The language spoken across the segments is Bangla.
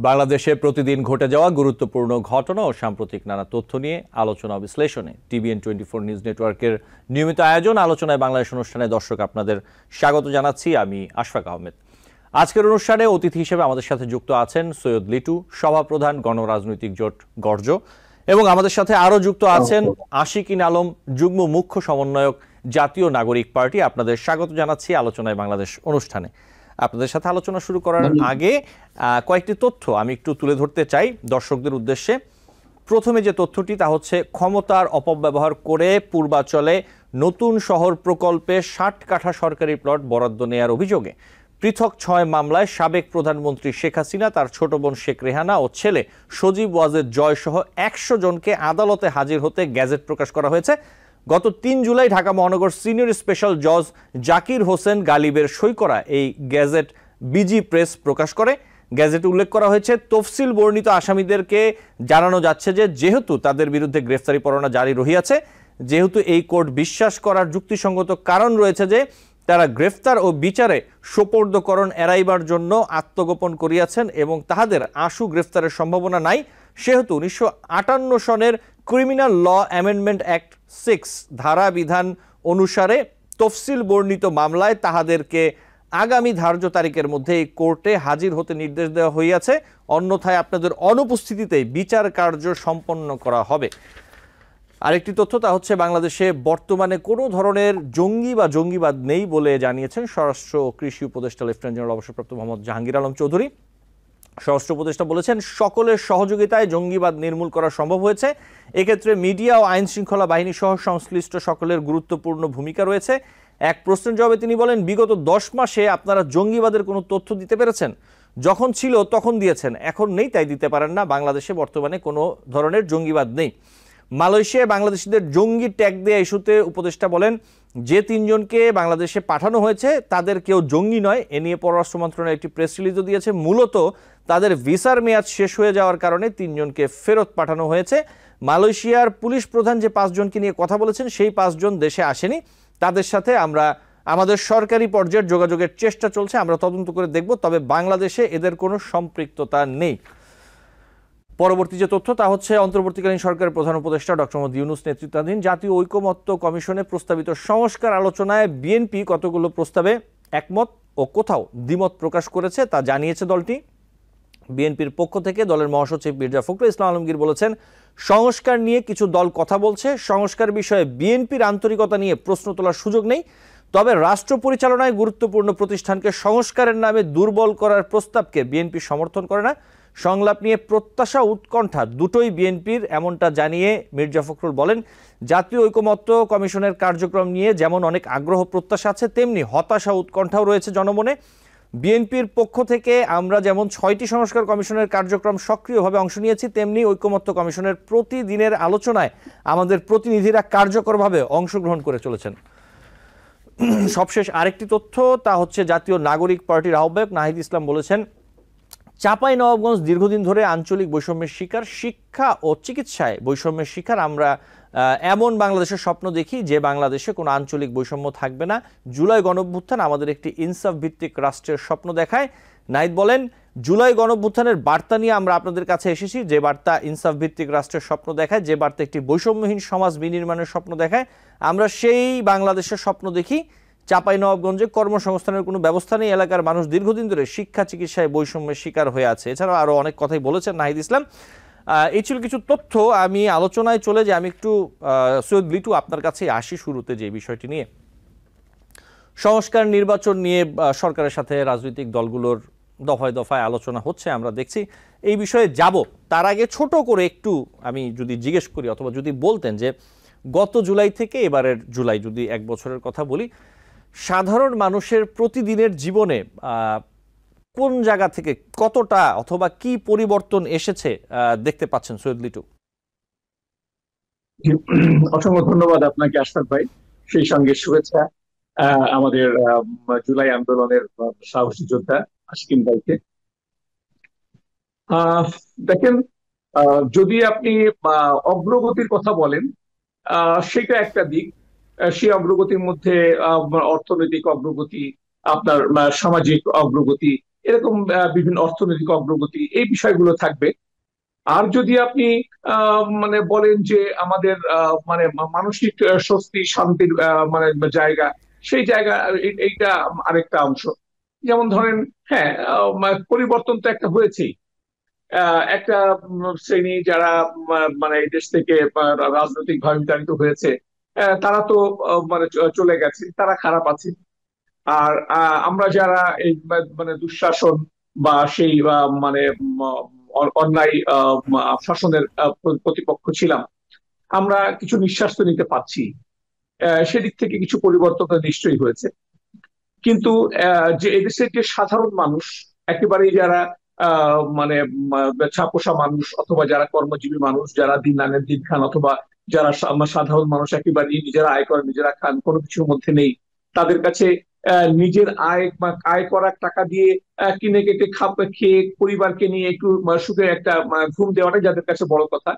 বাংলাদেশে প্রতিদিন ঘটে যাওয়া গুরুত্বপূর্ণ ঘটনা ও সাম্প্রতিক নানা তথ্য নিয়ে আলোচনা বিশ্লেষণে TVN24 নিউজ নেটওয়ার্কের নিয়মিত আয়োজন আলোচনায় বাংলাদেশ অনুষ্ঠানে দর্শক আপনাদের স্বাগত জানাচ্ছি। আমি আশফাক আহমেদ। আজকের অনুষ্ঠানে অতিথি হিসেবে আমাদের সাথে যুক্ত আছেন সৈয়দ লিটু, সভাপ্রধান গণরাজনৈতিক জোট গর্জ, এবং আমাদের সাথে আরও যুক্ত আছেন আশিকিন আলম, যুগ্ম মুখ্য সমন্বয়ক, জাতীয় নাগরিক পার্টি। আপনাদের স্বাগত জানাচ্ছি আলোচনায় বাংলাদেশ অনুষ্ঠানে। আপনাদের সাথে আলোচনা শুরু করার আগে কয়েকটি তথ্য আমি একটু তুলে ধরতে চাই দর্শকদের উদ্দেশ্যে। প্রথমে যে তথ্যটি তা হচ্ছে, ক্ষমতার অপব্যবহার করে পূর্বাঞ্চলে নতুন শহর প্রকল্পে 60 কাঠা সরকারি প্লট বরাদ্দ নেয়ার অভিযোগে পৃথক 6 মামলায় সাবেক প্রধানমন্ত্রী শেখ হাসিনা, তার ছোট বোন শেখ রেহানা ও ছেলে সজীব ওয়াজেদ জয় সহ 100 জনকে আদালতে হাজির হতে গ্যাজেট প্রকাশ করা হয়েছে। গত 3 জুলাই ঢাকা মহানগর সিনিয়র স্পেশাল জজ জাকির হোসেন গালিবের সই করা এই গ্যাজেট বিজি প্রেস প্রকাশ করে। গ্যাজেটে উল্লেখ করা হয়েছে, তফসিল বর্ণিত আসামিদেরকে জানানো যাচ্ছে যে যেহেতু তাদের বিরুদ্ধে গ্রেফতারি পরোয়ানা জারি রহিয়াছে, যেহেতু এই কোর্ট বিশ্বাস করার যুক্তিসঙ্গত কারণ রয়েছে যে তারা গ্রেফতার ও বিচারে সোপর্দকরণ এড়াইবার জন্য আত্মগোপন করিয়াছেন এবং তাহাদের আশু গ্রেফতারের সম্ভাবনা নাই, সেহেতু 1958 সনের ক্রিমিনাল ল অ্যামেন্ডমেন্ট অ্যাক্ট 6 ধারা বিধান অনুসারে তফসিল বর্ণিত মামলায় তাহাদেরকে আগামী ধার্য তারিখের মধ্যে এই কোর্টে হাজির হতে নির্দেশ দেওয়া হইয়াছে, অন্যথায় আপনাদের অনুপস্থিতিতে বিচার কার্য সম্পন্ন করা হবে। আরেকটি তথ্য তা হচ্ছে, বাংলাদেশে বর্তমানে কোনো ধরনের জঙ্গি বা জঙ্গিবাদ নেই বলে জানিয়েছেন স্বরাষ্ট্র ও কৃষি উপদেষ্টা লেফটেন্যান্ট জেনারেল অবসরপ্রাপ্ত মোহাম্মদ জাহাঙ্গীর আলম চৌধুরী। স্বরাষ্ট্র উপদেষ্টা বলেছেন, সকলের সহযোগিতায় জঙ্গিবাদ নির্মূল করা সম্ভব হয়েছে। এক্ষেত্রে মিডিয়া ও আইন শৃঙ্খলা বাহিনী সহ সংশ্লিষ্ট সকলের গুরুত্বপূর্ণ ভূমিকা রয়েছে। এক প্রশ্নের জবাবে তিনি বলেন, বিগত 10 মাসে আপনারা জঙ্গিবাদের কোনো তথ্য দিতে পেরেছেন? যখন ছিল তখন দিয়েছেন, এখন নেই তাই দিতে পারেন না। বাংলাদেশে বর্তমানে কোনো ধরনের জঙ্গিবাদ নেই। মালয়েশিয়ায় বাংলাদেশিদের জঙ্গি ট্যাগ দেয়া ইস্যুতে উপদেষ্টা বলেন, যে 3 জনকে বাংলাদেশে পাঠানো হয়েছে তাদের কেউ জঙ্গি নয়। এ নিয়ে পররাষ্ট্র মন্ত্রণালয় একটি প্রেস রিলিজও দিয়েছে। মূলত তাদের ভিসার মেয়াদ শেষ হয়ে যাওয়ার কারণে 3 জনকে ফেরত পাঠানো হয়েছে। মালয়েশিয়ার পুলিশ প্রধান যে 5 জনকে নিয়ে কথা বলেছেন, সেই 5 জন দেশে আসেনি। তাদের সাথে আমাদের সরকারি পর্যায়ের যোগাযোগের চেষ্টা চলছে, আমরা তদন্ত করে দেখব, তবে বাংলাদেশে এদের কোনো সম্পৃক্ততা নেই। পরবর্তী যে তথ্য তা হচ্ছে, অন্তর্বর্তীকালীন সরকারের প্রধান উপদেষ্টা ডক্টর মোহাম্মদ ইউনূস নেতৃত্বাধীন জাতীয় ঐকমত্য কমিশনে প্রস্তাবিত সংস্কার আলোচনায় বিএনপি কতগুলো প্রস্তাবে একমত ও কোথাও দ্বিমত প্রকাশ করেছে তা জানিয়েছে দলটি। বিএনপির পক্ষ থেকে দলের মহাসচিব মির্জা ফখরুল ইসলাম আলমগীর বলেছেন, সংস্কার নিয়ে কিছু দল কথা বলছে, সংস্কার বিষয়ে বিএনপির আন্তরিকতা নিয়ে প্রশ্ন তোলার সুযোগ নেই, তবে রাষ্ট্র পরিচালনায় গুরুত্বপূর্ণ প্রতিষ্ঠানকে সংস্কারের নামে দুর্বল করার প্রস্তাবকে বিএনপি সমর্থন করে না। সংলাপ নিয়ে প্রত্যাশা উৎকণ্ঠা দুটোই বিএনপির, এমনটা জানিয়ে মির্জা ফখরুল বলেন, জাতীয় ঐকমত্য কমিশনের কার্যক্রম নিয়ে যেমন অনেক আগ্রহ প্রত্যাশা আছে, তেমনি হতাশা উৎকণ্ঠাও রয়েছে জনমনে। বিএনপির পক্ষ থেকে আমরা যেমন 6টি সংস্কার কমিশনের কার্যক্রম সক্রিয়ভাবে অংশ নিয়েছি, তেমনি ঐকমত্য কমিশনের প্রতিদিনের আলোচনায় আমাদের প্রতিনিধিরা কার্যকরভাবে অংশগ্রহণ করে চলেছেন। সবশেষ আরেকটি তথ্য তা হচ্ছে, জাতীয় নাগরিক পার্টির আহ্বায়ক নাহিদ ইসলাম বলেছেন, চাঁপাইনবাবগঞ্জ দীর্ঘদিন ধরে আঞ্চলিক বৈষম্যের শিকার, শিক্ষা ও চিকিৎসায় বৈষম্যের শিকার। আমরা এমন বাংলাদেশের স্বপ্ন দেখি যে বাংলাদেশে কোনো আঞ্চলিক বৈষম্য থাকবে না। জুলাই গণঅভ্যুত্থান আমাদের একটি ইনসাফ ভিত্তিক রাষ্ট্রের স্বপ্ন দেখায়। নাহিদ বলেন, জুলাই গণঅভ্যুত্থানের বার্তা নিয়ে আমরা আপনাদের কাছে এসেছি, যে বার্তা ইনসাফ ভিত্তিক রাষ্ট্রের স্বপ্ন দেখায়, যে বার্তা একটি বৈষম্যহীন সমাজ বিনির্মাণের স্বপ্ন দেখায়। আমরা সেই বাংলাদেশের স্বপ্ন দেখি। চাঁপাইনবাবগঞ্জে কর্মসংস্থানের কোনো ব্যবস্থা নেই, এলাকার মানুষ দীর্ঘদিন ধরে শিক্ষা চিকিৎসায় বৈষম্যের শিকার হয়ে আছে। এছাড়াও আরও অনেক কথাই বলেছেন নাহিদ ইসলাম। এই ছিল কিছু তথ্য। আমি আলোচনায় চলে যাই। আমি একটু সৈয়দ লিটু আপনার কাছে আসি শুরুতে যে বিষয়টি নিয়ে, সংস্কার নির্বাচন নিয়ে সরকারের সাথে রাজনৈতিক দলগুলোর দফায় দফায় আলোচনা হচ্ছে, আমরা দেখছি। এই বিষয়ে যাব, তার আগে ছোট করে একটু আমি যদি জিজ্ঞেস করি অথবা যদি বলতেন যে গত জুলাই থেকে এবারের জুলাই, যদি 1 বছরের কথা বলি, সাধারণ মানুষের প্রতিদিনের জীবনে কোন জায়গা থেকে কতটা অথবা কি পরিবর্তন এসেছে দেখতে পাচ্ছেন সৈয়দ লিটু? অসংখ্য ধন্যবাদ আপনাকে আশফাক ভাই, সেই সঙ্গে শুভেচ্ছা আমাদের জুলাই আন্দোলনের সাহসী যোদ্ধা আশিকিন ভাইকে। দেখেন, যদি আপনি অগ্রগতির কথা বলেন, সেটা একটা দিক। সেই অগ্রগতির মধ্যে অর্থনৈতিক অগ্রগতি, আপনার সামাজিক অগ্রগতি, এরকম বিভিন্ন অর্থনৈতিক অগ্রগতি, এই বিষয়গুলো থাকবে। আর যদি আপনি মানে বলেন যে আমাদের মানে মানসিক স্বস্তি শান্তির মানে জায়গা, সেই জায়গা এইটা আরেকটা অংশ। যেমন ধরেন, হ্যাঁ, পরিবর্তন তো একটা হয়েছেই। একটা শ্রেণী যারা মানে এই দেশ থেকে রাজনৈতিক ভাবে বিতাড়িত হয়েছে, তারা তো মানে চলে গেছে, তারা খারাপ আছে। আর আমরা যারা এই মানে দুঃশাসন বা সেই মানে অন্যায় শাসনের প্রতিপক্ষ ছিলাম, আমরা কিছু নিঃশ্বাস তো নিতে পারছি। সেদিক থেকে কিছু পরিবর্তন তো নিশ্চয়ই হয়েছে। কিন্তু যে এদেশের যে সাধারণ মানুষ, একেবারেই যারা মানে ছাপোষা মানুষ, অথবা যারা কর্মজীবী মানুষ, যারা দিন আনেন দিন খান, অথবা যারা সাধারণ মানুষ, একেবারেই নিজেরা আয় করেন নিজেরা খান, কোনো কিছুর মধ্যে নেই, তাদের কাছে নিজের আয় আয় করার টাকা দিয়ে কিনে কেটে খেয়ে পরিবারকে নিয়ে একটু সুখে একটা ঘুম দেওয়াটাই যাদের কাছে বড় কথা,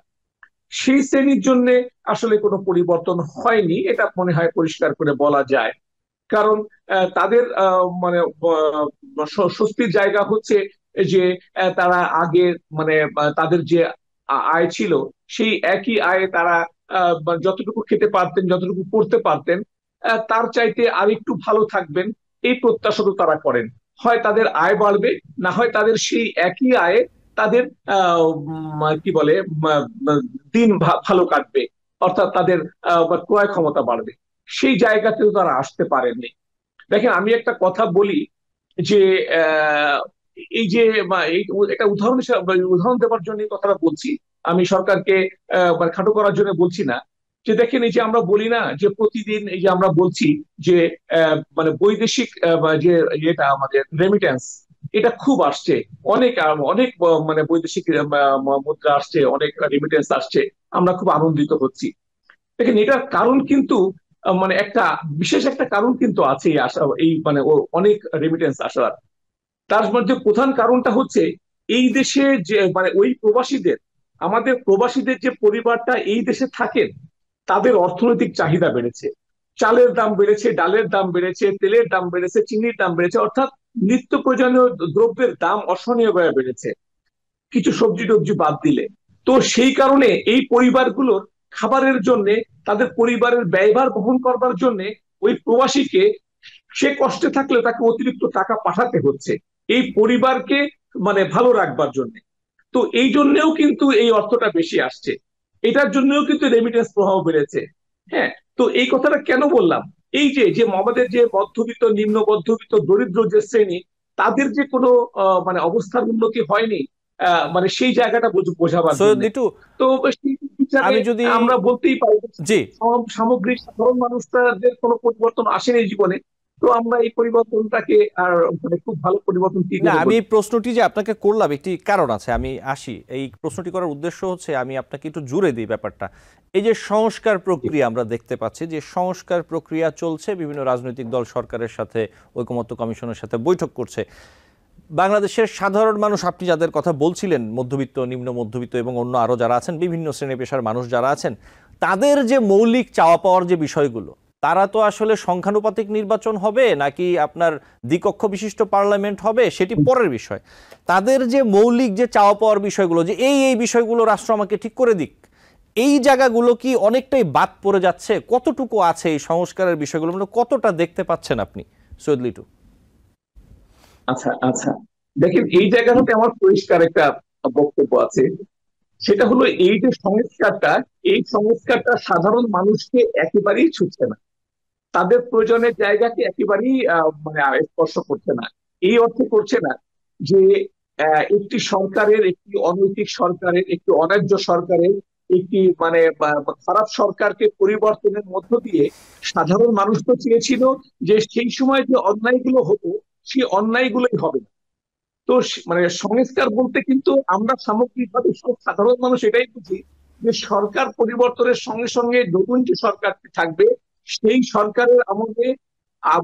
সেই শ্রেণীর জন্য আসলে কোনো পরিবর্তন হয়নি, এটা মনে হয় পরিষ্কার করে বলা যায়। কারণ তাদের মানে স্বস্তির জায়গা হচ্ছে যে তারা আগে মানে তাদের যে আয় ছিল, সেই একই আয়ে তারা যতটুকু খেতে পারতেন, যতটুকু পড়তে পারতেন, তার চাইতে আরেকটু ভালো থাকবেন, এই প্রত্যাশা তো তারা করেন। হয় তাদের আয় বাড়বে, না হয় তাদের সেই একই আয়ে তাদের কি বলে দিন ভালো কাটবে, অর্থাৎ তাদের ক্রয় ক্ষমতা বাড়বে। সেই জায়গাতেও তারা আসতে পারেননি। দেখেন, আমি একটা কথা বলি যে আহ, এই যে একটা উদাহরণ উদাহরণ দেওয়ার জন্য এই কথাটা বলছি। আমি সরকারকে মানে খাটো করার জন্য বলছি না। যে দেখেন, এই যে আমরা বলি না যে প্রতিদিন এই যে আমরা বলছি যে মানে বৈদেশিক যে এটা আমাদের রেমিটেন্স, এটা খুব আসছে, অনেক অনেক মানে বৈদেশিক মুদ্রা আসছে, অনেক রেমিটেন্স আসছে, আমরা খুব আনন্দিত হচ্ছি। দেখেন, এটার কারণ কিন্তু মানে একটা বিশেষ একটা কারণ কিন্তু আছে এই আসা, এই মানে অনেক রেমিটেন্স আসার। তার মধ্যে প্রধান কারণটা হচ্ছে এই দেশে যে মানে ওই প্রবাসীদের, আমাদের প্রবাসীদের যে পরিবারটা এই দেশে থাকেন, তাদের অর্থনৈতিক চাহিদা বেড়েছে। চালের দাম বেড়েছে, ডালের দাম বেড়েছে, তেলের দাম বেড়েছে, চিনির দাম বেড়েছে, অর্থাৎ নিত্য প্রয়োজনীয় দ্রব্যের দাম অসহনীয়ভাবে বেড়েছে, কিছু সবজি টবজি বাদ দিলে। তো সেই কারণে এই পরিবারগুলোর খাবারের জন্য, তাদের পরিবারের ব্যয়ভার বহন করবার জন্য ওই প্রবাসীকে, সে কষ্টে থাকলেও তাকে অতিরিক্ত টাকা পাঠাতে হচ্ছে এই পরিবারকে মানে ভালো রাখবার জন্য। তো এই জন্যও কিন্তু এই অর্থটা বেশি আসছে, এটার জন্যও কিন্তু রেমিটেন্স প্রভাব বেড়েছে। হ্যাঁ, তো এই কথাটা কেন বললাম? এই যে যে আমাদের যে মধ্যবিত্ত, নিম্ন মধ্যবিত্ত, দরিদ্র যে শ্রেণী, তাদের যে কোনো মানে অবস্থার উন্নতি হয়নি, মানে সেই জায়গাটা বোঝাবার সৈয়দ জন্য। লিটু, তো সেই হিসাবে আমি যদি আমরা বলতেই পারি জি সামগ্রিক সাধারণ মানুষদের কোনো পরিবর্তন আসেনি জীবনে। তো আমরা এই পরিবর্তনটাকে আর মানে খুব ভালো পরিবর্তন কি না, করে আমি বলি? এই প্রশ্নটি যে আপনাকে করলাম একটি কারণ আছে, আমি আসি এই প্রশ্নটি করার উদ্দেশ্য হচ্ছে আমি আপনাকে একটু জুড়ে দিই ব্যাপারটা। এই যে সংস্কার প্রক্রিয়া আমরা দেখতে পাচ্ছি, যে সংস্কার প্রক্রিয়া চলছে, বিভিন্ন রাজনৈতিক দল সরকারের সাথে ঐকমত্য কমিশনের সাথে বৈঠক করছে। বাংলাদেশের সাধারণ মানুষ, আপনি যাদের কথা বলছিলেন, মধ্যবিত্ত, নিম্ন মধ্যবিত্ত এবং অন্য আরও যারা আছেন, বিভিন্ন শ্রেণী পেশার মানুষ যারা আছেন, তাদের যে মৌলিক চাওয়া পাওয়ার যে বিষয়গুলো, তারা তো আসলে সংখ্যানুপাতিক নির্বাচন হবে নাকি আপনার দ্বিকক্ষ বিশিষ্ট পার্লামেন্ট হবে সেটি পরের বিষয়। তাদের যে মৌলিক যে চাওয়া পাওয়ার বিষয়গুলো, যে এই বিষয়গুলো রাষ্ট্র আমাকে ঠিক করে দিক, এই জায়গাগুলো কি অনেকটাই বাদ পড়ে যাচ্ছে? কতটুকু আছে এই সংস্কারের বিষয়গুলো, মানে কতটা দেখতে পাচ্ছেন আপনি, সৈয়দ লিটু? আচ্ছা, আচ্ছা, দেখেন, এই জায়গাটাতে আমার পরিষ্কার একটা বক্তব্য আছে। সেটা হলো এই যে সংস্কারটা, এই সংস্কারটা সাধারণ মানুষকে একেবারেই ছুঁচ্ছে না, তাদের প্রয়োজনের জায়গাকে একেবারেই মানে স্পর্শ করছে না। এই অর্থে করছে না যে একটি সরকারের, একটি অনৈতিক সরকারের, একটি অন্যায্য সরকারের, একটি মানে খারাপ সরকারকে পরিবর্তনের মধ্য দিয়ে সাধারণ মানুষ তো চেয়েছিল যে সেই সময় যে অন্যায়গুলো হতো, সেই অন্যায়গুলোই হবে না। তো মানে সংস্কার বলতে কিন্তু আমরা সামগ্রিকভাবে সব সাধারণ মানুষ এটাই বুঝি যে সরকার পরিবর্তনের সঙ্গে সঙ্গে নতুন যে সরকার থাকবে, সেই সরকারের আমলে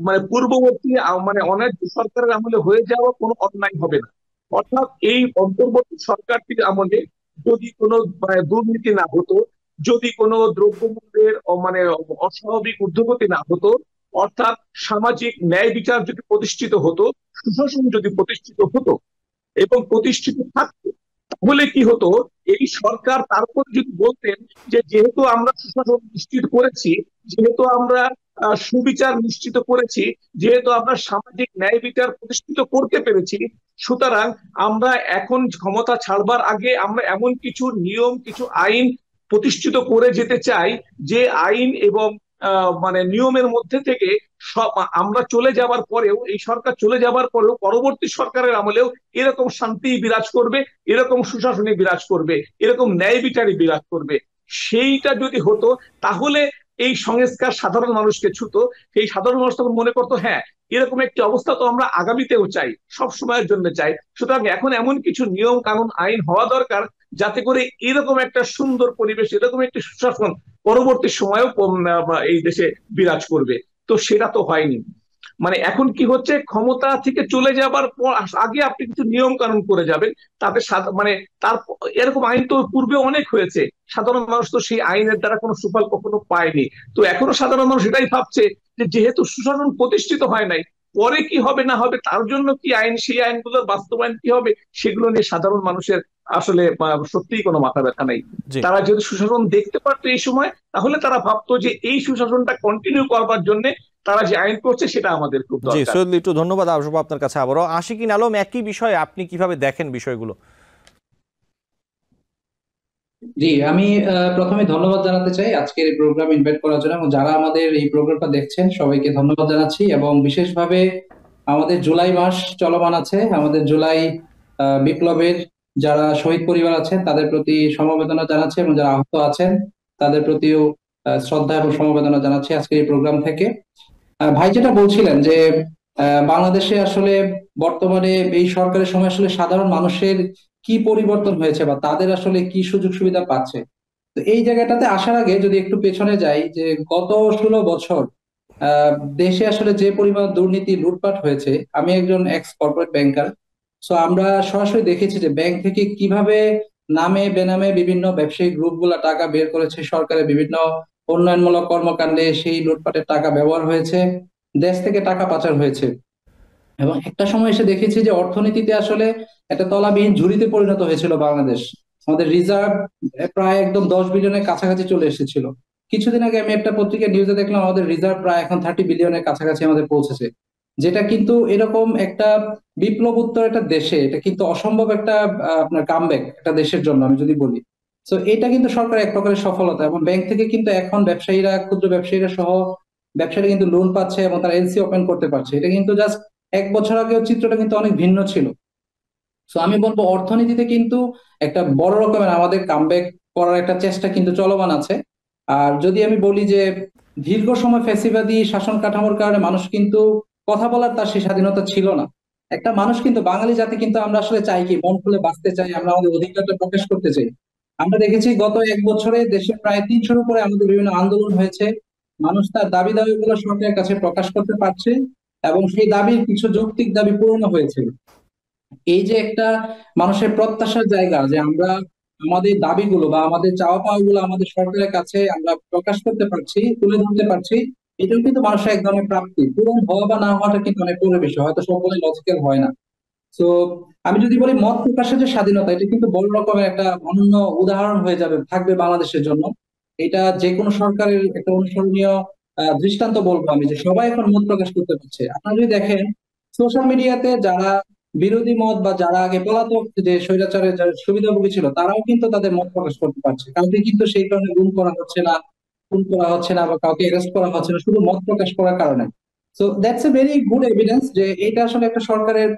মানে পূর্ববর্তী মানে অন্যান্য সরকারের আমলে হয়ে যাওয়া কোনো অন্যায় হবে না। অর্থাৎ এই অন্তর্বর্তী সরকারটির আমলে যদি কোনো মানে দুর্নীতি না হতো, যদি কোনো দ্রব্যমূল্যের মানে অস্বাভাবিক ঊর্ধ্বগতি না হতো, অর্থাৎ সামাজিক ন্যায় বিচার যদি প্রতিষ্ঠিত হতো, সুশাসন যদি প্রতিষ্ঠিত হতো এবং প্রতিষ্ঠিত থাকতো, তাহলে কি হতো, এই সরকার তারপর যদি বলতেন যে যেহেতু আমরা সুশাসন নিশ্চিত করেছি, যেহেতু আমরা সুবিচার নিশ্চিত করেছি, যেহেতু আমরা সামাজিক ন্যায় বিচার প্রতিষ্ঠিত করতে পেরেছি, সুতরাং আমরা এখন ক্ষমতা ছাড়বার আগে আমরা এমন কিছু নিয়ম, কিছু আইন প্রতিষ্ঠিত করে যেতে চাই, যে আইন এবং মানে নিয়মের মধ্যে থেকে সব আমরা চলে যাবার পরেও, এই সরকার চলে যাবার পরেও পরবর্তী সরকারের আমলেও এরকম শান্তি বিরাজ করবে, এরকম সুশাসনী বিরাজ করবে, এরকম ন্যায় বিচারী বিরাজ করবে। সেইটা যদি হতো, তাহলে এই সংস্কার সাধারণ মানুষকে ছুতো। সেই সাধারণ মানুষ তখন মনে করতো, হ্যাঁ, এরকম একটি অবস্থা তো আমরা আগামীতেও চাই, সব সময়ের জন্য চাই। সুতরাং এখন এমন কিছু নিয়ম কানুন আইন হওয়া দরকার, যাতে করে এরকম একটা সুন্দর পরিবেশ, এরকম একটি সুশাসন পরবর্তী সময়েও এই দেশে বিরাজ করবে। তো সেটা তো হয়নি। মানে এখন কি হচ্ছে, ক্ষমতা থেকে চলে যাবার পর আগে আপনি কিছু নিয়ম কানুন করে যাবেন, তাতে মানে তার এরকম আইন তো পূর্বে অনেক হয়েছে, সাধারণ মানুষ তো সেই আইনের দ্বারা কোনো সুফল কখনো পায়নি। তো এখনো সাধারণ মানুষ এটাই ভাবছে যে যেহেতু সুশাসন প্রতিষ্ঠিত হয় নাই, পরে কি হবে না হবে, তার জন্য কি আইন, সেই আইনগুলোর বাস্তবায়ন কি হবে, সেগুলো নিয়ে সাধারণ মানুষের আসলে সত্যিই কোনো মাথা ব্যথা নাই। জি তারা যদি সুশাসন দেখতে পারতো এই সময়, তাহলে তারা ভাবতো যে এই সুশাসনটা কন্টিনিউ করবার জন্য তারা যে আইন করছে সেটা আমাদের খুব জি দরকার। সৈয়দ লিটু, ধন্যবাদ। আসবো আপনার কাছে আবারও। আশিকিন আলম, একই বিষয়ে আপনি কিভাবে দেখেন বিষয়গুলো? জি, আমি প্রথমে ধন্যবাদ জানাতে চাই আজকের এই প্রোগ্রাম ইনভাইট করার জন্য, এবং যারা আমাদের এই প্রোগ্রামটা দেখছেন সবাইকে ধন্যবাদ জানাচ্ছি। এবং বিশেষভাবে আমাদের জুলাই মাস চলমান আছে, আমাদের জুলাই বিপ্লবের যারা শহীদ পরিবার আছেন তাদের প্রতি সমবেদনা জানাচ্ছি, এবং যারা আহত আছেন তাদের প্রতিও শ্রদ্ধা এবং সমবেদনা জানাচ্ছি আজকের এই প্রোগ্রাম থেকে। ভাই যেটা বলছিলেন যে বাংলাদেশে আসলে বর্তমানে এই সরকারের সময় আসলে সাধারণ মানুষের কি পরিবর্তন হয়েছে বা তাদের আসলে কি সুযোগ সুবিধা পাচ্ছে, তো এই জায়গাটাতে আসার আগে যদি একটু পেছনে যাই, যে গত 16 বছর আহ দেশে আসলে যে পরিমাণ দুর্নীতি লুটপাট হয়েছে। আমি একজন এক্স কর্পোরেট ব্যাংকার, সো আমরা সরাসরি দেখেছি যে ব্যাংক থেকে কিভাবে নামে বেনামে বিভিন্ন ব্যবসায়িক গ্রুপ গুলা টাকা বের করেছে, সরকারের বিভিন্ন উন্নয়নমূলক কর্মকাণ্ডে সেই লুটপাটের টাকা ব্যবহার হয়েছে, দেশ থেকে টাকা পাচার হয়েছে। এবং একটা সময় এসে দেখেছি যে অর্থনীতিতে আসলে একটা তলাবিহীন ঝুড়িতে পরিণত হয়েছিল বাংলাদেশ। আমাদের রিজার্ভ প্রায় একদম 10 বিলিয়নের কাছাকাছি চলে এসেছিল। কিছুদিন আগে আমি একটা পত্রিকার নিউজে দেখলাম আমাদের রিজার্ভ প্রায় এখন 30 বিলিয়নের কাছাকাছি আমাদের পৌঁছেছে, যেটা কিন্তু এরকম একটা বিপ্লব উত্তর একটা দেশে এটা কিন্তু অসম্ভব একটা আপনার কামব্যাক একটা দেশের জন্য আমি যদি বলি। তো এটা কিন্তু সরকার এক প্রকারের সফলতা, এবং ব্যাংক থেকে কিন্তু এখন ব্যবসায়ীরা, ক্ষুদ্র ব্যবসায়ীরা সহ ব্যবসায়ীরা কিন্তু লোন পাচ্ছে এবং তারা এলসি ওপেন করতে পারছে। এটা কিন্তু জাস্ট 1 বছর আগেও চিত্রটা কিন্তু অনেক ভিন্ন ছিল। তো আমি বলবো অর্থনীতিতে কিন্তু একটা বড় রকমের আমাদের কামব্যাক করার একটা চেষ্টা কিন্তু চলমান আছে। আর যদি আমি বলি যে দীর্ঘ সময় ফ্যাসিবাদী শাসন কাঠামোর কারণে মানুষ কিন্তু কথা বলার তার সেই স্বাধীনতা ছিল না। একটা মানুষ কিন্তু, বাঙালি জাতি কিন্তু আমরা আসলে চাই কি, মন খুলে বাঁচতে চাই, আমরা আমাদের অধিকারটা প্রকাশ করতে চাই। আমরা দেখেছি গত 1 বছরে দেশে প্রায় 300-র উপরে আমাদের বিভিন্ন আন্দোলন হয়েছে। মানুষ তার দাবি দাবিগুলো সরকারের কাছে প্রকাশ করতে পারছে, এবং সেই দাবির কিছু যৌক্তিক দাবি পূরণ হয়েছে। এই যে একটা মানুষের প্রত্যাশার জায়গা, যে আমরা আমাদের দাবিগুলো বা আমাদের চাওয়া পাওয়া গুলো আমাদের সরকারের কাছে আমরা প্রকাশ করতে পারছি, তুলে ধরতে পারছি, এটাও কিন্তু মানুষের এক ধরনের প্রাপ্তি। পূরণ হওয়া বা না হওয়াটা কিন্তু অনেক পরে বিষয়, হয়তো সকলে লজিক্যাল হয় না। তো আমি যদি বলি মত প্রকাশের যে স্বাধীনতা, এটা কিন্তু বড় রকমের একটা অনন্য উদাহরণ হয়ে যাবে, থাকবে বাংলাদেশের জন্য। এটা যে কোনো সরকারের একটা অনুসরণীয় দৃষ্টান্ত বলবো আমি, যে সবাই এখন মত প্রকাশ করতে পারছে। আপনারা যদি দেখেন সোশ্যাল মিডিয়াতে যারা বিরোধী মত বা যারা আগে পলাতক, যে স্বৈরাচারের যারা সুবিধাভোগী ছিল, তারাও কিন্তু তাদের মত প্রকাশ করতে পারছে। কাউকে কিন্তু সেই কারণে গুম করা হচ্ছে না, খুন করা হচ্ছে না, বা কাউকে অ্যারেস্ট করা হচ্ছে না শুধু মত প্রকাশ করার কারণে। So that's a very good evidence যে এটা আসলে একটা সরকারের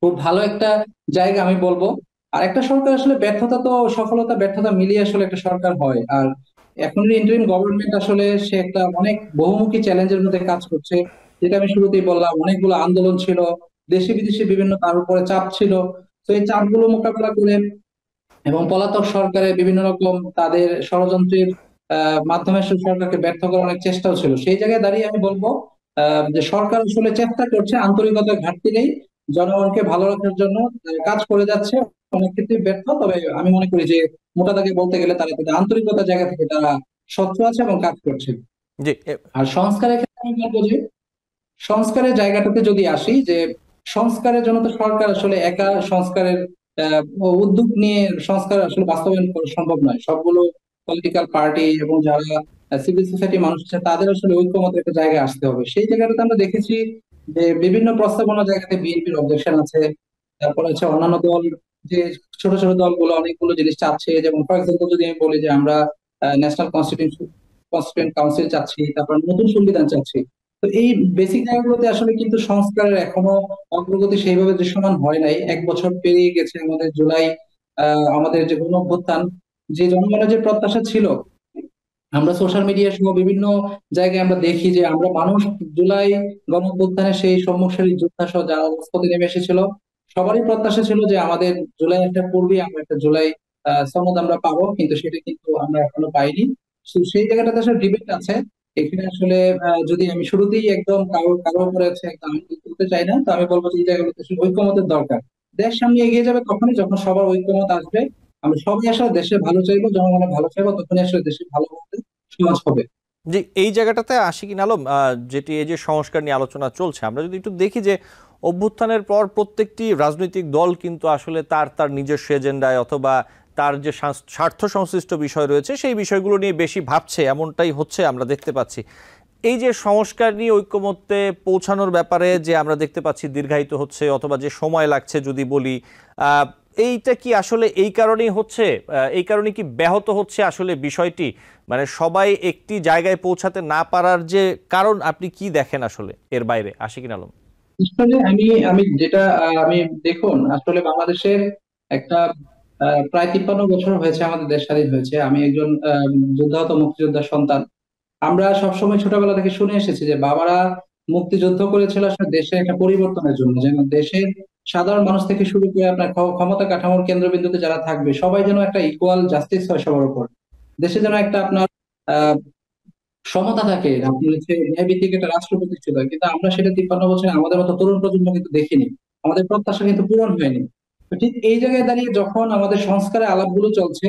খুব ভালো একটা জায়গা আমি বলবো। আর একটা সরকার আসলে ব্যর্থতা তো সফলতা ব্যর্থতা মিলিয়ে আসলে একটা সরকার হয়। আর এখন ইন্টারিম গভর্নমেন্ট আসলে সে একটা অনেক বহুমুখী চ্যালেঞ্জের মধ্যে কাজ করছে। যেটা আমি শুরুতেই বললাম, অনেকগুলো আন্দোলন ছিল, দেশে বিদেশে বিভিন্ন তার উপরে চাপ ছিল। তো এই চাপগুলো মোকাবেলা করে এবং পলাতক সরকারের বিভিন্ন রকম তাদের ষড়যন্ত্রের মাধ্যমে আসলে সরকারকে ব্যর্থ করার অনেক চেষ্টাও ছিল। সেই জায়গায় দাঁড়িয়ে আমি বলবো যে সরকার আসলে চেষ্টা করছে, আন্তরিকতার ঘাটতি নেই, জনগণকে ভালো রাখার জন্য কাজ করে যাচ্ছে। অনেক ক্ষেত্রে ব্যর্থ, তবে আমি মনে করি যে মোটা দাগে বলতে গেলে তারা তাদের আন্তরিকতার জায়গা থেকে তারা স্বচ্ছ আছে এবং কাজ করছে। জি আর সংস্কারের ক্ষেত্রে আমি বলবো যে সংস্কারের জায়গাটাতে যদি আসি, যে সংস্কারের জন্য তো সরকার আসলে একা সংস্কারের আহ, উদ্যোগ নিয়ে সংস্কার আসলে বাস্তবায়ন করা সম্ভব নয়। সবগুলো পলিটিক্যাল পার্টি এবং যারা সিভিল সোসাইটি মানুষ আছে তাদের আসলে ঐক্যমত একটা জায়গায় আসতে হবে। সেই জায়গাটাতে আমরা দেখেছি যে বিভিন্ন প্রস্তাবনা জায়গাতে বিএনপির অবজেকশন আছে, তারপর আছে অন্যান্য দল, যে ছোট ছোট দলগুলো অনেকগুলো জিনিস চাচ্ছে। যেমন ফর এক্সাম্পল যদি আমি বলি যে আমরা ন্যাশনাল কনস্টিটিউয়েন্ট কাউন্সিল চাচ্ছি, তারপর নতুন সংবিধান চাচ্ছি। তো এই বেসিক জায়গাগুলোতে আসলে কিন্তু সংস্কারের এখনো অগ্রগতি সেইভাবে দৃশ্যমান হয় নাই। 1 বছর পেরিয়ে গেছে আমাদের জুলাই, আমাদের যে গণ অভ্যুত্থান, যে জনগণের যে প্রত্যাশা ছিল, আমরা সোশ্যাল মিডিয়া সহ বিভিন্ন জায়গায় আমরা দেখি যে আমরা মানুষ জুলাই গণ অভ্যুত্থানের সেই সম্মুখ সারির যোদ্ধা সহ যারা রাজপথে নেমে এসেছিল, সবারই প্রত্যাশা ছিল যে আমাদের জুলাই আসার পূর্বে আমরা একটা জুলাই সনদ আমরা পাবো, কিন্তু সেটা কিন্তু আমরা এখনো পাইনি। তো সেই জায়গাটাতে আসলে ডিবেট আছে এখানে আসলে। যদি আমি শুরুতেই একদম কারো কারো উপরে হচ্ছে একদম আমি করতে চাই না, তো আমি বলবো যে এই জায়গাগুলোতে আসলে ঐক্যমতের দরকার। দেশ সামনে এগিয়ে যাবে তখনই যখন সবার ঐক্যমত আসবে। আমরা সবাই আসলে দেশের ভালো চাইবো, জনগণের ভালো চাইবো, তখনই আসলে দেশের ভালো হবে, সমাজ হবে। জি, এই জায়গাটাতে আশিকিন আলম, যেটি এই যে সংস্কার নিয়ে আলোচনা চলছে, আমরা যদি একটু দেখি যে অভ্যুত্থানের পর প্রত্যেকটি রাজনৈতিক দল কিন্তু আসলে তার তার নিজস্ব এজেন্ডায় অথবা তার যে স্বার্থ সংশ্লিষ্ট বিষয় রয়েছে সেই বিষয়গুলো নিয়ে বেশি ভাবছে, এমনটাই হচ্ছে আমরা দেখতে পাচ্ছি। এই যে সংস্কার নিয়ে ঐক্যমত্যে পৌঁছানোর ব্যাপারে যে আমরা দেখতে পাচ্ছি দীর্ঘায়িত হচ্ছে অথবা যে সময় লাগছে যদি বলি, এইটা কি আসলে এই কারণেই হচ্ছে, এই কারণে কি ব্যাহত হচ্ছে আসলে বিষয়টি, মানে সবাই একটি জায়গায় পৌঁছাতে না পারার যে কারণ আপনি কি দেখেন আসলে এর বাইরে, আশিকিন আলম? আসলে আমি আমি যেটা আমি দেখুন, আসলে বাংলাদেশের একটা প্রায় 53 বছর হয়েছে আমাদের দেশ স্বাধীন হয়েছে। আমি একজন যোদ্ধাহত মুক্তিযোদ্ধার সন্তান। আমরা সবসময় ছোটবেলা থেকে শুনে এসেছি যে বাবারা মুক্তিযুদ্ধ করেছিল আসলে দেশের একটা পরিবর্তনের জন্য, যেন দেশের সাধারণ মানুষ থেকে শুরু করে আপনার ক্ষমতা কাঠামোর কেন্দ্রবিন্দুতে যারা থাকবে সবাই যেন একটা ইকুয়াল জাস্টিস হয় সবার উপর। দেশে যেন একটা আপনার আহ সমতা থাকে, আপনার হচ্ছে ন্যায় ভিত্তিক একটা রাষ্ট্র প্রতিষ্ঠিত হয়। কিন্তু আমরা সেটা 53 বছরে আমাদের মতো তরুণ প্রজন্ম কিন্তু দেখিনি। আমাদের প্রত্যাশা কিন্তু পূরণ হয়নি। তো ঠিক এই জায়গায় দাঁড়িয়ে যখন আমাদের সংস্কারের আলাপগুলো চলছে,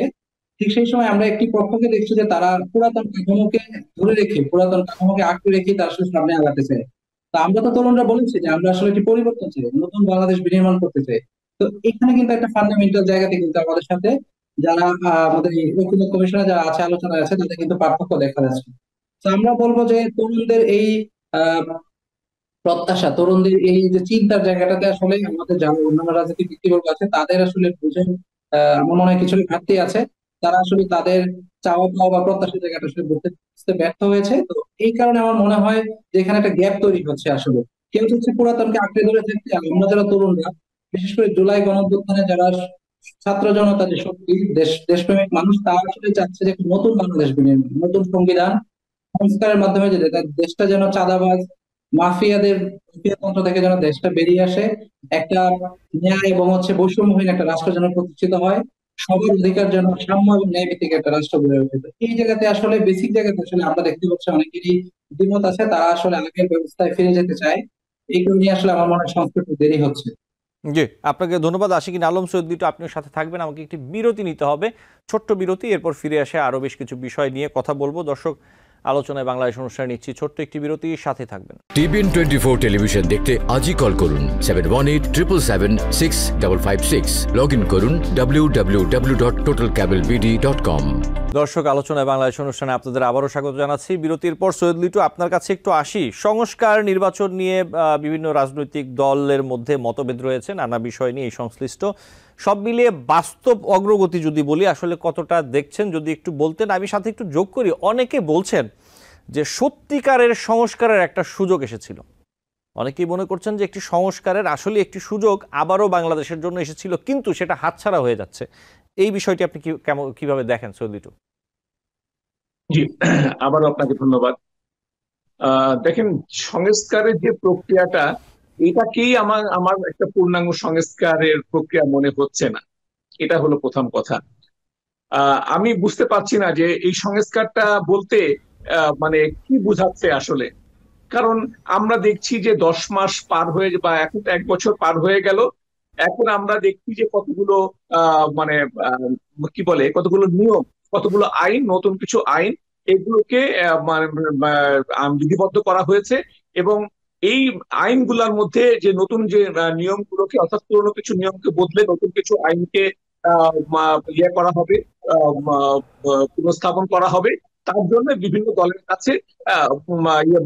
ঠিক সেই সময় আমরা একটি পক্ষকে দেখছি যে তারা পুরাতন কাঠামোকে ধরে রেখে, পুরাতন কাঠামোকে আঁকড়ে রেখে তারা আসলে সামনে আগাতে চায়। তা আমরা তো তরুণরা বলেছি যে আমরা আসলে একটি পরিবর্তন চাই, নতুন বাংলাদেশ বিনির্মাণ করতে চাই। তো এখানে কিন্তু একটা ফান্ডামেন্টাল জায়গাতে কিন্তু আমাদের সাথে যারা আমাদের এই ঐক্যমত্য কমিশনে যারা আছে, আলোচনায় আছে, তাদের কিন্তু পার্থক্য দেখা যাচ্ছে। তো আমরা বলবো যে তরুণদের এই আহ প্রত্যাশা, তরুণদের এই যে চিন্তার জায়গাটাতে আসলে আমাদের যারা অন্যান্য রাজনৈতিক ব্যক্তিবর্গ আছে তাদের আসলে বুঝে আমার মনে হয় কিছু ঘাটতি আছে। তারা আসলে তাদের চাওয়া পাওয়া বা প্রত্যাশার জায়গাটা আসলে বুঝতে ব্যর্থ হয়েছে। তো এই কারণে আমার মনে হয় যে এখানে একটা গ্যাপ তৈরি হচ্ছে আসলে। কেউ হচ্ছে পুরাতনকে আঁকড়ে ধরে থাকতে, আর আমরা যারা তরুণরা, বিশেষ করে জুলাই গণঅভ্যুত্থানে যারা ছাত্র জনতা, যে শক্তি, দেশপ্রেমিক মানুষ, তারা আসলে চাচ্ছে যে একটা নতুন বাংলাদেশ বিনির্মাণ, নতুন সংবিধান সংস্কারের মাধ্যমে যে দেশটা যেন চাঁদাবাজ মাফিয়াতন্ত্র থেকে যেন দেশটা বেরিয়ে আসে, একটা ন্যায় এবং হচ্ছে বৈষম্যহীন একটা রাষ্ট্র যেন প্রতিষ্ঠিত হয়, সবার অধিকার যেন সাম্য এবং ন্যায় ভিত্তিক একটা রাষ্ট্র গড়ে ওঠে। তো এই জায়গাতে আসলে বেসিক জায়গাতে আসলে আমরা দেখতে পাচ্ছি অনেকেরই দ্বিমত আছে, তারা আসলে আগের ব্যবস্থায় ফিরে যেতে চায়। এইগুলো নিয়ে আসলে আমার মনে হয় সংস্কার একটু দেরি হচ্ছে। জি, আপনাকে ধন্যবাদ আশিকিন আলম। সৈয়দ লিটু, আপনিও সাথে থাকবেন, আমাকে একটি বিরতি নিতে হবে, ছোট্ট বিরতি, এরপর ফিরে আসে আরও বেশ কিছু বিষয় নিয়ে কথা বলবো। দর্শক, আলোচনায় বাংলাদেশ অনুষ্ঠানে নিচ্ছি ছোট্ট একটি বিরতি, সাথে থাকবেন। টিবিএন 24 টেলিভিশন দেখতে আজই কল করুন 7187776556। লগ ইন করুন www.totalcablebd.com। দর্শক, আলোচনায় বাংলাদেশ অনুষ্ঠানে আপনাদের আবারও স্বাগত জানাচ্ছি। বিরতির পর সৈয়দ লিটু, আপনার কাছে একটু আসি। সংস্কার নির্বাচন নিয়ে বিভিন্ন রাজনৈতিক দলের মধ্যে মতভেদ রয়েছে নানা বিষয় নিয়ে সংশ্লিষ্ট, সব মিলিয়ে বাস্তব অগ্রগতি যদি বলি আসলে কতটা দেখছেন যদি একটু বলতেন। আমি সাথে একটু যোগ করি, অনেকে বলছেন যে সত্যিকারের সংস্কারের একটা সুযোগ এসেছিল, অনেকেই মনে করছেন যে একটি সংস্কারের আসলে একটি সুযোগ আবারও বাংলাদেশের জন্য এসেছিল, কিন্তু সেটা হাতছাড়া হয়ে যাচ্ছে। এই বিষয়টি আপনি কিভাবে দেখেন সৈয়দ লিটু? জি, আবারও আপনাকে ধন্যবাদ। দেখেন, সংস্কারের যে প্রক্রিয়াটা, এটাকেই আমার আমার একটা পূর্ণাঙ্গ সংস্কারের প্রক্রিয়া মনে হচ্ছে না। এটা হলো প্রথম কথা। আমি বুঝতে পারছি না যে এই সংস্কারটা বলতে মানে কি বোঝাচ্ছে আসলে। কারণ আমরা দেখছি যে 10 মাস পার হয়ে, বা এখন তো 1 বছর পার হয়ে গেল। এখন আমরা দেখছি যে কতগুলো মানে কি বলে, কতগুলো নিয়ম, কতগুলো আইন, নতুন কিছু আইন এগুলোকে বিধিবদ্ধ করা হয়েছে। এবং এই আইনগুলোর মধ্যে যে নতুন যে নিয়মগুলোকে, অর্থাৎ পুরোনো কিছু নিয়মকে বদলে নতুন কিছু আইনকে ইয়ে করা হবে, পুনঃস্থাপন করা হবে, তার জন্য বিভিন্ন দলের কাছে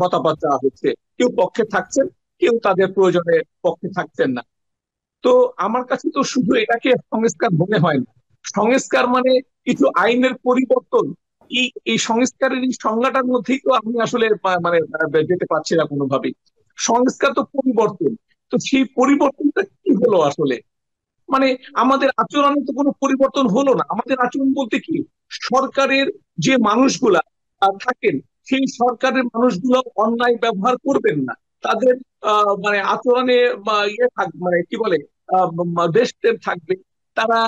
মতামত চাওয়া হচ্ছে। কেউ পক্ষে থাকছেন, কেউ তাদের প্রয়োজনে পক্ষে থাকছেন না। তো আমার কাছে তো শুধু এটাকে সংস্কার মনে হয় না। সংস্কার মানে কিছু আইনের পরিবর্তন। এই সংস্কারের এই সংজ্ঞাটার মধ্যেই তো আমি আসলে মানে যেতে পারছি না কোনোভাবেই। সংস্কার তো পরিবর্তন। তো সেই পরিবর্তনটা কি হলো আসলে? মানে আমাদের আচরণে তো কোনো পরিবর্তন হলো না। আমাদের আচরণ বলতে কি, সরকারের যে মানুষগুলা থাকেন, সেই সরকারের মানুষগুলো অন্যায় ব্যবহার করবেন না। তাদের মানে আচরণে ইয়ে মানে কি বলে, দেশপ্রেম থাকবে। তারা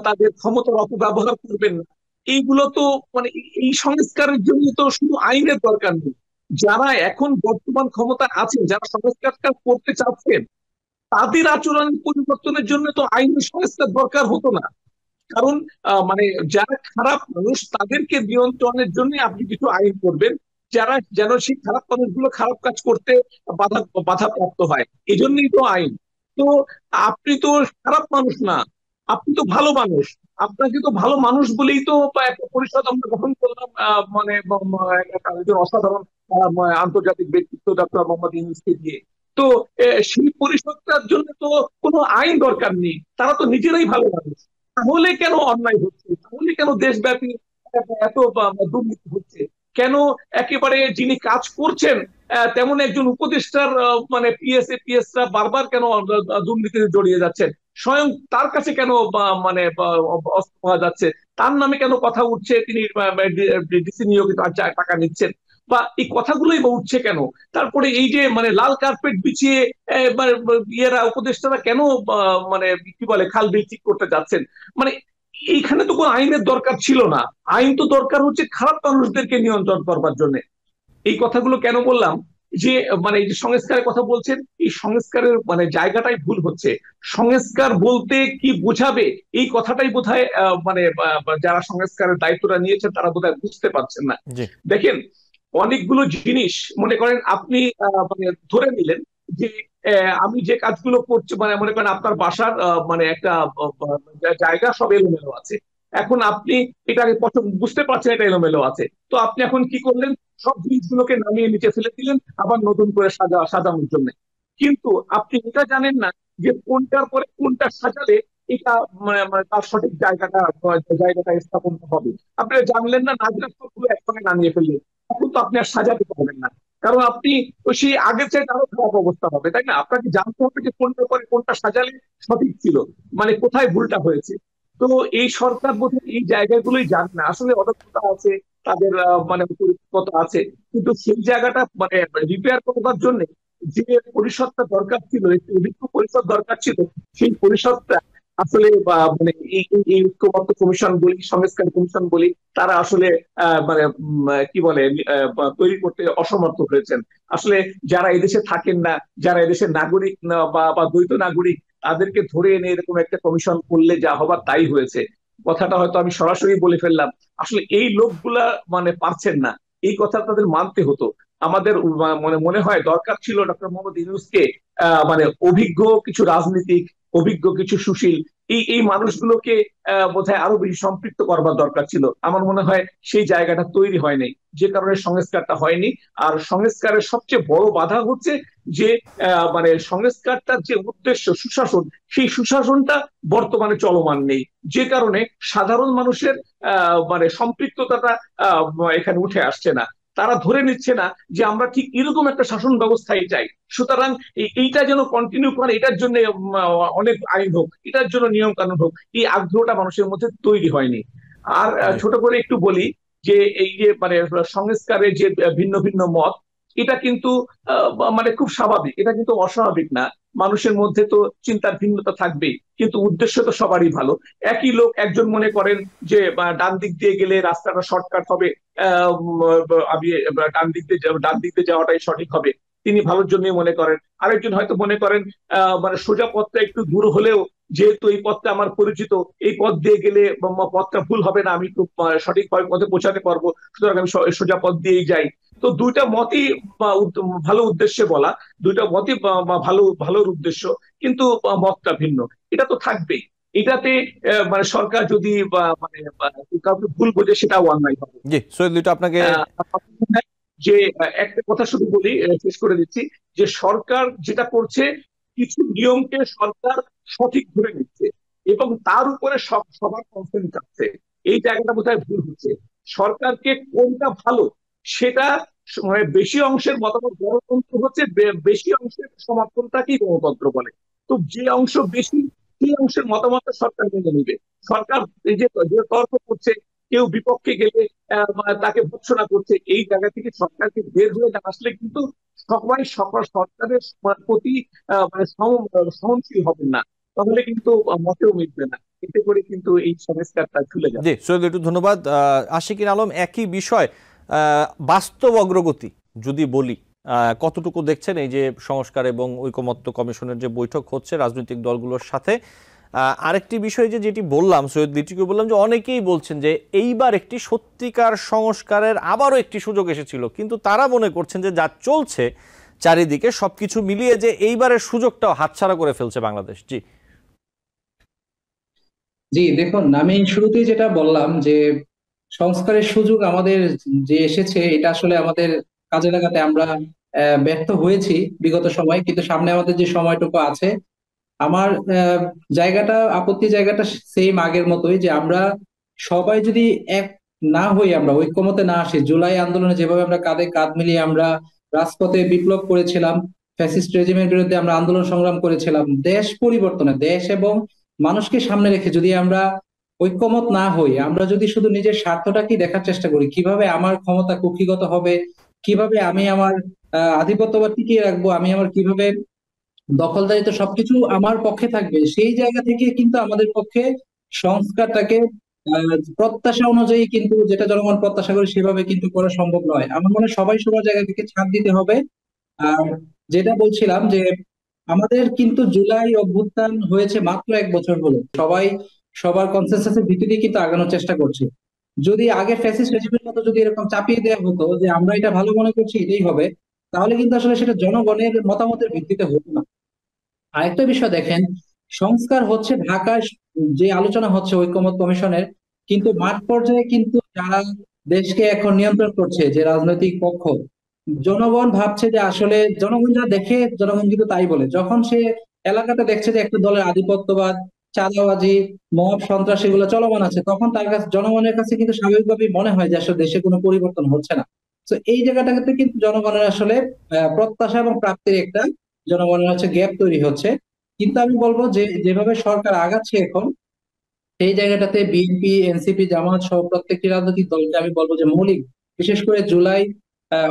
তাদের ক্ষমতার অপব্যবহার করবেন না। এইগুলো তো মানে এই সংস্কারের জন্য তো শুধু আইনের দরকার নেই। যারা এখন বর্তমান ক্ষমতা আছেন, যারা সংস্কারটা করতে চাচ্ছেন, তাদের আচরণ পরিবর্তনের জন্য তো আইনের সংস্কার দরকার হতো না। কারণ মানে যারা খারাপ মানুষ তাদেরকে নিয়ন্ত্রণের জন্য আপনি কিছু আইন করবেন, যারা যেন সেই খারাপ মানুষগুলো খারাপ কাজ করতে বাধাপ্রাপ্ত হয়, এই জন্যই তো আইন। তো আপনি তো খারাপ মানুষ না, আপনি তো ভালো মানুষ। আপনাকে তো ভালো মানুষ বলেই তো একটা পরিষদ আমরা গঠন করলাম, মানে একজন অসাধারণ আন্তর্জাতিক ব্যক্তিত্ব ডক্টর মোহাম্মদ ইউনূসকে দিয়ে। তো সেই পরিষদটার জন্য তো কোনো আইন দরকার নেই, তারা তো নিজেরাই ভালো মানুষ। তাহলে কেন অন্যায় হচ্ছে? তাহলে কেন দেশব্যাপী এত দুর্নীতি হচ্ছে? কেন একেবারে যিনি কাজ করছেন তেমন একজন উপদেষ্টার মানে পিএসরা বারবার কেন দুর্নীতিতে জড়িয়ে যাচ্ছেন? স্বয়ং তার কাছে কেন মানে অস্ত্র পাওয়া যাচ্ছে? তার নামে কেন কথা উঠছে তিনি ডিসি নিয়োগে টাকা নিচ্ছেন? বা এই কথাগুলোই বা উঠছে কেন? তারপরে এই যে মানে লাল কার্পেট বিছিয়ে ইয়েরা উপদেষ্টারা কেন মানে কি বলে খাল বিল ঠিক করতে যাচ্ছেন? মানে এইখানে তো কোনো আইনের দরকার ছিল না। আইন তো দরকার হচ্ছে খারাপ মানুষদেরকে নিয়ন্ত্রণ করবার জন্য। এই কথাগুলো কেন বললাম, যে মানে এই যে সংস্কারের কথা বলছেন, এই সংস্কারের মানে জায়গাটাই ভুল হচ্ছে। সংস্কার বলতে কি বোঝাবে এই কথাটাই বোধহয় মানে যারা সংস্কারের দায়িত্বটা নিয়েছেন তারা বোধহয় বুঝতে পারছেন না। জি। দেখেন, অনেকগুলো জিনিস মনে করেন আপনি মানে ধরে নিলেন যে আমি যে কাজগুলো করছি, মানে মনে করেন আপনার বাসার মানে একটা জায়গা সব এলোমেলো আছে। এখন আপনি এটাকে বুঝতে পারছেন এটা এলোমেলো আছে, তো আপনি এখন কি করলেন? সব জিনিসগুলোকে নামিয়ে নিচে ফেলে দিলেন আবার নতুন করে সাজানোর জন্য। কিন্তু আপনি এটা জানেন না যে কোনটার পরে কোনটা সাজালে এটা মানে তার সঠিক জায়গাটা স্থাপন হবে। আপনি জানলেন না, নাজরা সবগুলো একসঙ্গে নামিয়ে ফেললেন। এখন তো আপনি আর সাজাতে পারবেন না, কারণ আপনি সেই আগের চাইতে আরো খারাপ অবস্থা হবে, তাই না? আপনাকে জানতে হবে যে কোনটার পরে কোনটা সাজালে সঠিক ছিল, মানে কোথায় ভুলটা হয়েছে। তো এই সরকার বোধহয় এই জায়গাগুলোই জানে না। আসলে অদক্ষতা আছে, তাদের মানে পরিপক্কতা আছে, কিন্তু সেই জায়গাটা মানে রিপেয়ার করবার জন্য যে পরিষদটা দরকার ছিল, একটি অভিজ্ঞ পরিষদ দরকার ছিল, সেই পরিষদটা আসলে মানে এই ঐক্যবদ্ধ কমিশন বলি, সংস্কার কমিশন বলি, তারা আসলে মানে কি বলে তৈরি করতে অসমর্থ হয়েছেন। আসলে যারা এদেশে থাকেন না, যারা এদেশের নাগরিক না বা দ্বৈত নাগরিক, তাদেরকে ধরে এনে এরকম একটা কমিশন করলে যা হবার তাই হয়েছে। কথাটা হয়তো আমি সরাসরি বলে ফেললাম। আসলে এই লোকগুলা মানে পারছেন না, এই কথা তাদের মানতে হতো। আমাদের মনে মনে হয় দরকার ছিল ডক্টর মোহাম্মদ ইউনূসকে মানে অভিজ্ঞ কিছু রাজনীতিক, অভিজ্ঞ কিছু সুশীল, এই মানুষগুলোকে বোধহয় আরো বেশি সম্পৃক্ত করবার দরকার ছিল। আমার মনে হয় সেই জায়গাটা তৈরি হয়নি, যে কারণে সংস্কারটা হয়নি। আর সংস্কারের সবচেয়ে বড় বাধা হচ্ছে যে মানে সংস্কারটার যে উদ্দেশ্য সুশাসন, সেই সুশাসনটা বর্তমানে চলমান নেই, যে কারণে সাধারণ মানুষের মানে সম্পৃক্ততাটা এখানে উঠে আসছে না। তারা ধরে নিচ্ছে না যে আমরা ঠিক এরকম একটা শাসন ব্যবস্থায় চাই, সুতরাং এইটা যেন কন্টিনিউ করে, এটার জন্য অনেক আইন হোক, এটার জন্য নিয়ম কানুন হোক, এই আগ্রহটা মানুষের মধ্যে তৈরি হয়নি। আর ছোট করে একটু বলি যে এই যে মানে সংস্কারের যে ভিন্ন ভিন্ন মত, এটা কিন্তু মানে খুব স্বাভাবিক, এটা কিন্তু অস্বাভাবিক না। মানুষের মধ্যে তো চিন্তার ভিন্নতা থাকবেই, কিন্তু উদ্দেশ্য তো সবারই ভালো। একই লোক একজন মনে করেন যে ডান দিক দিয়ে গেলে রাস্তাটা শর্টকাট হবে, আমি ডান দিক দিয়ে যাওয়াটাই সঠিক হবে, তিনি ভালোর জন্যই মনে করেন। আরেকজন হয়তো মনে করেন মানে সোজা পথটা একটু দূর হলেও যেহেতু এই পথটা আমার পরিচিত, এই পথ দিয়ে গেলে পথটা ভুল হবে না, আমি খুব সঠিকভাবে পথে পৌঁছাতে পারবো, সুতরাং আমি সোজা পথ দিয়েই যাই। তো দুইটা মতই ভালো উদ্দেশ্যে বলা, দুইটা মতই ভালো ভালোর উদ্দেশ্য, কিন্তু মতটা ভিন্ন। এটা তো থাকবেই। এটাতে মানে সরকার যদি কাউকে ভুল বোঝে, সেটাও অন্যায় হবে। জি সৈয়দ লিটু, আপনাকে যে একটা কথা শুধু বলি, শেষ করে দিচ্ছি, যে সরকার যেটা করছে, কিছু নিয়মকে সরকার সঠিক ধরে নিচ্ছে এবং তার উপরে সবার কনসেন্ট চাচ্ছে। এই জায়গাটা বোধহয় ভুল হচ্ছে। সরকারকে কোনটা ভালো সেটা মানে বেশি অংশের মতামত গণতন্ত্র হচ্ছে, বেশি অংশের সমর্থনটাকেই গণতন্ত্র বলে। তো যে অংশ বেশি, সেই অংশের মতামত সরকার মেনে নিবে। সরকার এই যে যে তর্ক করছে, কেউ বিপক্ষে গেলে তাকে ভৎসনা করছে, এই জায়গা থেকে সরকারকে বের হয়ে না আসলে কিন্তু সবাই সরকারের প্রতি সহনশীল হবেন না, তাহলে কিন্তু মতেও মিলবে না। এতে করে কিন্তু এই সংস্কারটা ঝুলে যাবে। জি সৈয়দ লিটু, ধন্যবাদ। আশিকিন আলম, একই বিষয়, বাস্তব অগ্রগতি যদি বলি, কতটুকু দেখছেন এই যে সংস্কার এবং ঐকমত্য কমিশনের যে বৈঠক হচ্ছে রাজনৈতিক দলগুলোর সাথে? আরেকটি বিষয় যেটি বললাম, সৈয়দ লিটুকে বললাম যে অনেকেই বলছেন যে এইবার একটি সত্যিকার সংস্কারের আবারও একটি সুযোগ এসেছিল, কিন্তু তারা মনে করছেন যে যা চলছে চারিদিকে সবকিছু মিলিয়ে যে এইবারের সুযোগটাও হাতছাড়া করে ফেলছে বাংলাদেশ। জি জি, দেখুন, আমি শুরুতেই যেটা বললাম যে সংস্কারের সুযোগ আমাদের যে এসেছে, এটা আসলে আমাদের কাজে লাগাতে আমরা ব্যর্থ হয়েছি বিগত সময়, কিন্তু সামনে আমাদের যে সময়টুকু আছে, আমার জায়গাটা, আপত্তি জায়গাটা সেম আগের মতোই, যে আমরা সবাই যদি এক না হই, আমরা ঐক্যমতে না আসি। জুলাই আন্দোলনে যেভাবে আমরা কাঁধে কাঁধ মিলিয়ে আমরা রাজপথে বিপ্লব করেছিলাম, ফ্যাসিস্ট রেজিমের বিরুদ্ধে আমরা আন্দোলন সংগ্রাম করেছিলাম, দেশ পরিবর্তনে, দেশ এবং মানুষকে সামনে রেখে যদি আমরা ঐক্যমত না হই, আমরা যদি শুধু নিজের স্বার্থটাকেই দেখার চেষ্টা করি, কিভাবে আমার ক্ষমতা কুক্ষিগত হবে, কিভাবে আমি আমার আধিপত্যবাদ টিকিয়ে রাখবো, আমি আমার কিভাবে দখলদারিত্ব, সবকিছু আমার পক্ষে থাকবে, সেই জায়গা থেকে কিন্তু আমাদের পক্ষে সংস্কারটাকে প্রত্যাশা অনুযায়ী, কিন্তু যেটা জনগণ প্রত্যাশা করে সেভাবে কিন্তু করা সম্ভব নয়। আমার মনে হয় সবাই সবার জায়গা থেকে ছাড় দিতে হবে। আর যেটা বলছিলাম যে আমাদের কিন্তু জুলাই অভ্যুত্থান হয়েছে মাত্র 1 বছর হলো, সবাই সবার কনসেনসাসের ভিত্তিতে কিন্তু আগানোর চেষ্টা করছে। যদি আগের ফ্যাসিস্ট রেজিমের মতো যদি এরকম চাপিয়ে দেওয়া হতো যে আমরা এটা ভালো মনে করছি এটাই হবে, তাহলে কিন্তু আসলে সেটা জনগণের মতামতের ভিত্তিতে হতো না। আরেকটা বিষয় দেখেন, সংস্কার হচ্ছে ঢাকায় যে আলোচনা হচ্ছে ঐকমত্য কমিশনের, কিন্তু মাঠ পর্যায়ে কিন্তু যারা দেশকে এখন নিয়ন্ত্রণ করছে, যে রাজনৈতিক পক্ষ, জনগণ ভাবছে যে আসলে জনগণ যা দেখে জনগণ কিন্তু তাই বলে। যখন সে এলাকাতে দেখছে যে একটা দলের আধিপত্যবাদ, চাঁদাবাজি, মব সন্ত্রাস এগুলো চলমান আছে, তখন তার কাছে, জনগণের কাছে কিন্তু স্বাভাবিকভাবেই মনে হয় যে আসলে দেশে কোনো পরিবর্তন হচ্ছে না। তো এই জায়গাটাতে কিন্তু জনগণের আসলে প্রত্যাশা এবং প্রাপ্তির একটা, জনগণের হচ্ছে গ্যাপ তৈরি হচ্ছে। কিন্তু আমি বলবো যে যেভাবে সরকার আগাচ্ছে এখন, সেই জায়গাটাতে বিএনপি, এনসিপি, জামাত সহ প্রত্যেকটি রাজনৈতিক দলকে আমি বলবো যে মৌলিক, বিশেষ করে জুলাই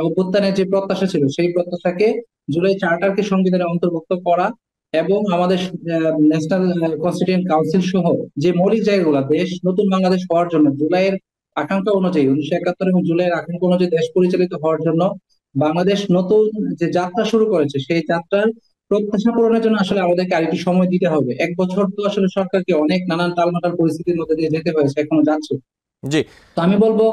অভ্যুত্থানের যে প্রত্যাশা ছিল, সেই প্রত্যাশাকে, জুলাই চার্টারকে সংবিধানে অন্তর্ভুক্ত করা, এবং আমাদের ন্যাশনাল কনস্টিটিউয়েন্ট কাউন্সিল সহ যে মৌলিক জায়গাগুলো, দেশ নতুন বাংলাদেশ হওয়ার জন্য জুলাইয়ের আকাঙ্ক্ষা অনুযায়ী, 1971 এবং জুলাইয়ের আকাঙ্ক্ষা অনুযায়ী দেশ পরিচালিত হওয়ার জন্য বাংলাদেশ নতুন যে যাত্রা শুরু করেছে, সেই যাত্রার প্রত্যাশা পূরণের জন্য আসলে আমাদেরকে আরেকটু সময় দিতে হবে। 1 বছর তো আসলে সরকারকে অনেক নানান টালমাটাল পরিস্থিতির মধ্যে দিয়ে যেতে হয়েছে, এখনো যাচ্ছে। জি তো আমি বলবো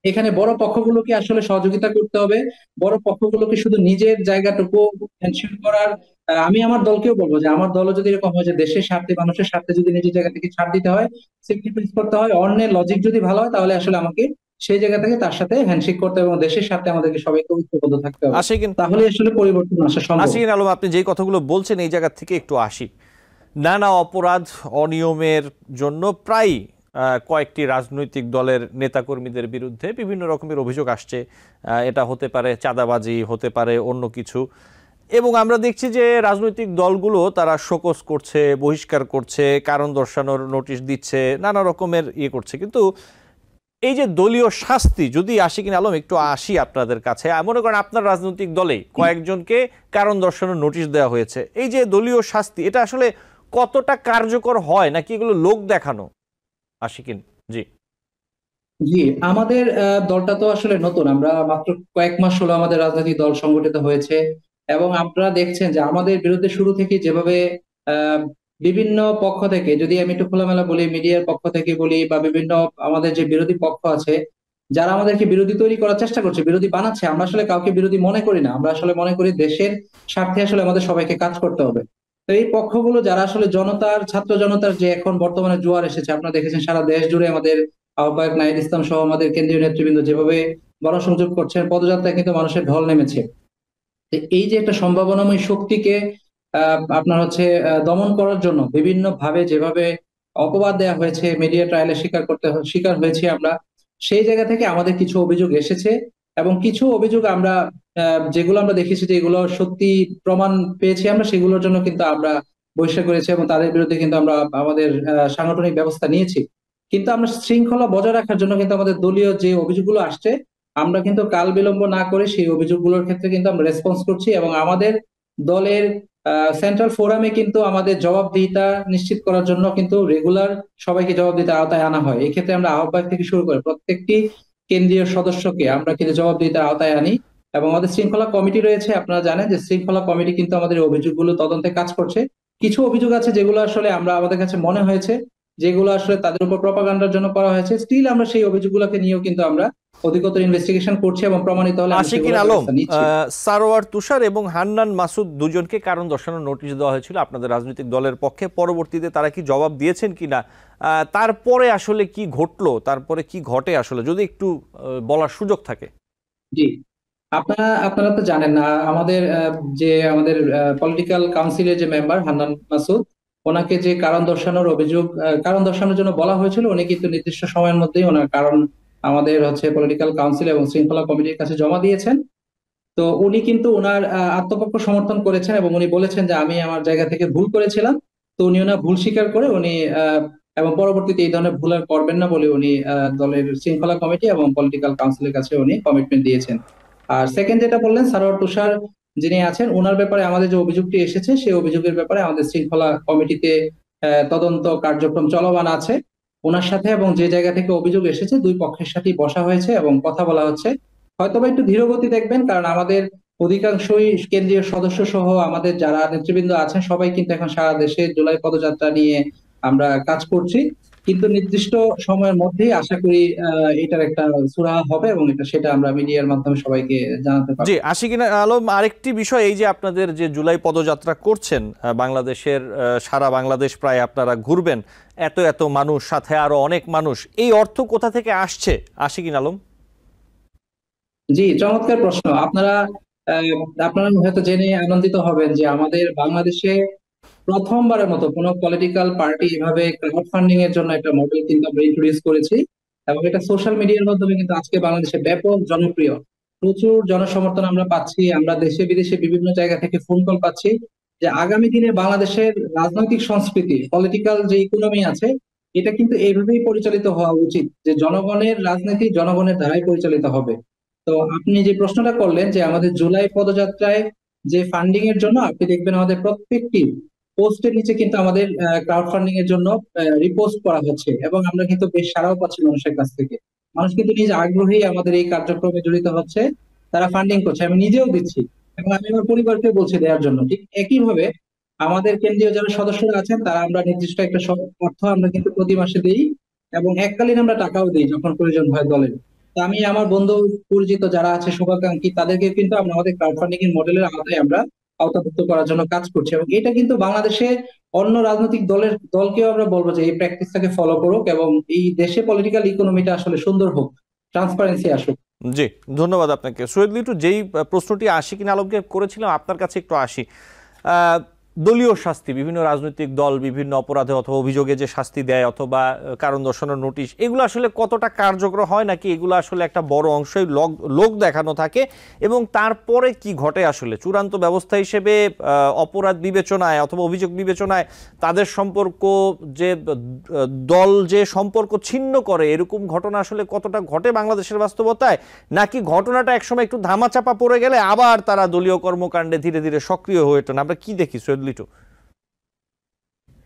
এখানে বড় পক্ষগুলোকে আসলে সহযোগিতা করতে হবে। বড় পক্ষগুলোকে শুধু নিজের জায়গাটুকু এনশিওর করার, আমি আমার দলকেও বলবো যে আমার দলও যদি এরকম হয় যে দেশের স্বার্থে, মানুষের স্বার্থে যদি নিজের জায়গা থেকে ছাড় দিতে হয়, স্যাক্রিফাইস করতে হয়, অন্যের লজিক যদি ভালো হয়, তাহলে আসলে আমাকে সেই জায়গা থেকে তার সাথে হ্যান্ডশেক করতে হবে এবং দেশের সাথে আমাদেরকে সবাইকে ঐক্যবদ্ধ থাকতে হবে। আশিকিন তাহলে আসলে পরিবর্তন আসা সম্ভব। আশিকিন আলম, আপনি যেই কথাগুলো বলছেন এই জায়গা থেকে একটু আসি। নানা অপরাধ, অনিয়মের জন্য প্রায় কয়েকটি রাজনৈতিক দলের নেতাকর্মীদের বিরুদ্ধে বিভিন্ন রকমের অভিযোগ আসছে। এটা হতে পারে চাঁদাবাজি, হতে পারে অন্য কিছু, এবং আমরা দেখছি যে রাজনৈতিক দলগুলো তারা শোকজ করছে, বহিষ্কার করছে, কারণ দর্শানোর নোটিশ দিচ্ছে, নানা রকমের করছে। কিন্তু এই যে দলীয় শাস্তি, যদি আশিকিন আলম একটু আসি আপনাদের কাছে, মনে করেন আপনার রাজনৈতিক দলে কয়েকজনকে কারণ দর্শানোর নোটিশ দেওয়া হয়েছে, এই যে দলীয় শাস্তি, এটা আসলে কতটা কার্যকর হয়, নাকি এগুলো লোক দেখানো? আশিকিন জি। জি, আমাদের দলটা তো আসলে নতুন, আমরা মাত্র কয়েক মাস হলো আমাদের রাজনৈতিক দল সংগঠিত হয়েছে, এবং আপনারা দেখছেন যে আমাদের বিরুদ্ধে শুরু থেকে যেভাবে বিভিন্ন পক্ষ থেকে, যদি আমি একটু খোলামেলা বলি, মিডিয়ার পক্ষ থেকে বলি বা বিভিন্ন আমাদের যে বিরোধী পক্ষ আছে, যারা আমাদেরকে বিরোধী তৈরি করার চেষ্টা করছে, বিরোধী বানাচ্ছে, আমরা আসলে কাউকে বিরোধী মনে করি না। আমরা আসলে মনে করি দেশের স্বার্থে আসলে আমাদের সবাইকে কাজ করতে হবে। তো এই পক্ষগুলো যারা আসলে জনতার, ছাত্র জনতার যে এখন বর্তমানে জোয়ার এসেছে, আপনারা দেখেছেন সারা দেশ জুড়ে আমাদের আহ্বায়ক নাহিদ ইসলাম সহ আমাদের কেন্দ্রীয় নেতৃবৃন্দ যেভাবে গণসংযোগ করছেন, পদযাত্রায় কিন্তু মানুষের ঢল নেমেছে। তো এই যে একটা সম্ভাবনাময় শক্তিকে আপনার হচ্ছে দমন করার জন্য বিভিন্ন ভাবে যেভাবে অপবাদ দেওয়া হয়েছে, মিডিয়া ট্রায়ালে স্বীকার হয়েছি আমরা, সেই জায়গা থেকে আমাদের কিছু অভিযোগ এসেছে। এবং কিছু অভিযোগ আমরা যেগুলো আমরা দেখেছি যে এগুলো সত্যি প্রমাণ পেয়েছি আমরা, সেগুলোর জন্য কিন্তু আমরা বহিষ্কার করেছি এবং তাদের বিরুদ্ধে কিন্তু আমরা আমাদের সাংগঠনিক ব্যবস্থা নিয়েছি। কিন্তু আমরা শৃঙ্খলা বজায় রাখার জন্য কিন্তু আমাদের দলীয় যে অভিযোগগুলো আসছে, আমরা কিন্তু কাল বিলম্ব না করে সেই অভিযোগগুলোর ক্ষেত্রে কিন্তু আমরা রেসপন্স করছি এবং আমাদের দলের সেন্ট্রাল ফোরামে কিন্তু আমাদের জবাবদিহিতা নিশ্চিত করার জন্য কিন্তু রেগুলার সবাইকে জবাবদিহিতার আওতায় আনা হয়। এক্ষেত্রে আমরা আহ্বায়ক থেকে শুরু করে প্রত্যেকটি কেন্দ্রীয় সদস্যকে আমরা কিন্তু জবাবদিহিতার আওতায় আনি। এবং আমাদের শৃঙ্খলা কমিটি রয়েছে, আপনারা জানেন যে শৃঙ্খলা কমিটি কিন্তু আমাদের এই অভিযোগগুলো তদন্তে কাজ করছে। কিছু অভিযোগ আছে যেগুলো আসলে আমাদের কাছে মনে হয়েছে যেগুলো আসলে তাদের উপর প্রপাগান্ডার জন্য করা হয়েছে, স্টিল আমরা সেই অভিযোগগুলোকে নিয়েও কিন্তু আমরা অধিকতর ইনভেস্টিগেশন করছি এবং প্রমাণিত হলে আমরা আশিকিন সেগুলোর আলম, ব্যবস্থা নিচ্ছি। সারোয়ার তুষার এবং হান্নান মাসুদ দুজনকে কারণ দর্শানোর নোটিশ দেওয়া হয়েছিল আপনাদের রাজনৈতিক দলের পক্ষে। পরবর্তীতে তারা কি জবাব দিয়েছেন কিনা, তারপরে আসলে কি ঘটলো, তারপরে কি ঘটে আসলে, যদি একটু বলার সুযোগ থাকে। জি, আপনারা তো জানেন না, আমাদের যে আমাদের পলিটিক্যাল কাউন্সিলের যে মেম্বার হান্নান মাসুদ, ওনাকে যে কারণ দর্শানোর অভিযোগ, কারণ দর্শানোর জন্য বলা হয়েছিল, উনি কিন্তু নির্দিষ্ট সময়ের মধ্যেই ওনার কারণ আমাদের হচ্ছে পলিটিক্যাল কাউন্সিল এবং শৃঙ্খলা কমিটির কাছে জমা দিয়েছেন। তো উনি কিন্তু ওনার আত্মপক্ষ সমর্থন করেছেন এবং উনি বলেছেন যে আমি আমার জায়গা থেকে ভুল করেছিলাম। তো উনি ওনার ভুল স্বীকার করে উনি এবং পরবর্তীতে এই ধরনের ভুল আর করবেন না বলে উনি দলের শৃঙ্খলা কমিটি এবং পলিটিক্যাল কাউন্সিলের কাছে উনি কমিটমেন্ট দিয়েছেন। আর সেকেন্ড যেটা বললেন, সারোয়ার তুষার যিনি আছেন, ওনার ব্যাপারে আমাদের যে অভিযোগটি এসেছে সেই অভিযোগের ব্যাপারে আমাদের শৃঙ্খলা কমিটিতে তদন্ত কার্যক্রম চলমান আছে। ওনার সাথে এবং যে জায়গা থেকে অভিযোগ এসেছে দুই পক্ষের সাথেই বসা হয়েছে এবং কথা বলা হচ্ছে। হয়তোবা একটু ধীরগতি দেখবেন, কারণ আমাদের অধিকাংশই কেন্দ্রীয় সদস্য সহ আমাদের যারা নেতৃবৃন্দ আছেন সবাই কিন্তু এখন সারা দেশে জুলাই পদযাত্রা নিয়ে আমরা কাজ করছি। কিন্তু নির্দিষ্ট সময়ের মধ্যেই আশা করি এটার একটা সুরাহা হবে এবং সেটা আমরা মিডিয়ার মাধ্যমে সবাইকে জানাতে পারবো। জি, আশিকিন আলম, আরেকটি বিষয়, এই যে আপনাদের যে জুলাই পদযাত্রা করছেন, বাংলাদেশের সারা বাংলাদেশ প্রায় আপনারা ঘুরবেন, এত এত মানুষ, সাথে আরো অনেক মানুষ, এই অর্থ কোথা থেকে আসছে আশিকিন আলম? জি, চমৎকার প্রশ্ন। আপনারা হয়তো জেনে আনন্দিত হবেন যে আমাদের বাংলাদেশে প্রথমবারের মতো কোনো পলিটিক্যাল পার্টি এভাবে ক্রাউড ফান্ডিং এর জন্য একটা মডেল কিন্তু আমরা ইন্ট্রোডিউস করেছি এবং এটা সোশ্যাল মিডিয়ার মাধ্যমে কিন্তু আজকে বাংলাদেশে ব্যাপক জনপ্রিয়, প্রচুর জনসমর্থন আমরা পাচ্ছি। আমরা দেশে বিদেশে বিভিন্ন জায়গা থেকে ফোন কল পাচ্ছি যে আগামী দিনে বাংলাদেশের রাজনৈতিক সংস্কৃতি, পলিটিক্যাল যে ইকোনমি আছে, এটা কিন্তু এইভাবেই পরিচালিত হওয়া উচিত যে জনগণের রাজনীতি জনগণের দ্বারাই পরিচালিত হবে। তো আপনি যে প্রশ্নটা করলেন যে আমাদের জুলাই পদযাত্রায় যে ফান্ডিং এর জন্য, আপনি দেখবেন আমাদের প্রত্যেকটি পোস্টের নিচে কিন্তু আমাদের ক্রাউড ফান্ডিং এর জন্য রিপোস্ট করা হচ্ছে এবং আমরা কিন্তু বেশ সাড়াও পাচ্ছি মানুষের কাছ থেকে। মানুষ কিন্তু নিজ আগ্রহেই আমাদের এই কার্যক্রমে জড়িত হচ্ছে, তারা ফান্ডিং করছে, আমি নিজেও দিচ্ছি এবং আমি আমার পরিবারকে বলছি দেওয়ার জন্য। ঠিক একইভাবে আমাদের কেন্দ্রীয় যারা সদস্যরা আছেন তারা আমরা নির্দিষ্ট একটা অর্থ আমরা কিন্তু প্রতি মাসে দিই এবং এককালীন আমরা টাকাও দিই যখন প্রয়োজন হয় দলের। তো আমি আমার বন্ধু পরিচিত যারা আছে শুভাকাঙ্ক্ষী, তাদেরকে কিন্তু আমরা আমাদের ক্রাউড ফান্ডিং এর মডেলের আওতায় আমরা আওতাভুক্ত করার জন্য কাজ করছি এবং এটা কিন্তু বাংলাদেশে অন্য রাজনৈতিক দলকেও আমরা বলবো যে এই প্র্যাকটিসটাকে ফলো করুক এবং এই দেশে পলিটিক্যাল ইকোনমিটা আসলে সুন্দর হোক, ট্রান্সপারেন্সি আসুক। জি, ধন্যবাদ আপনাকে। সৈয়দ লিটু, যেই প্রশ্নটি আশিকিন আলমকে করেছিলাম, আপনার কাছে একটু আসি। দলীয় শাস্তি, বিভিন্ন রাজনৈতিক দল বিভিন্ন অপরাধে অথবা অভিযোগে যে শাস্তি দেয় অথবা কারণ দর্শানোর নোটিশ, এগুলো আসলে কতটা কার্যকর হয়, নাকি এগুলো আসলে একটা বড় অংশই লোক দেখানো থাকে, এবং তারপরে কি ঘটে আসলে চূড়ান্ত ব্যবস্থা হিসেবে অপরাধ বিবেচনায় অথবা অভিযোগ বিবেচনায় তাদের সম্পর্ক, যে দল যে সম্পর্ক ছিন্ন করে, এরকম ঘটনা আসলে কতটা ঘটে বাংলাদেশের বাস্তবতায়, নাকি ঘটনাটা একসময় একটু ধামাচাপা পড়ে গেলে আবার তারা দলীয় কর্মকাণ্ডে ধীরে ধীরে সক্রিয় হয়ে ওঠেন? আমরা কি দেখি সৈয়দ লিটু?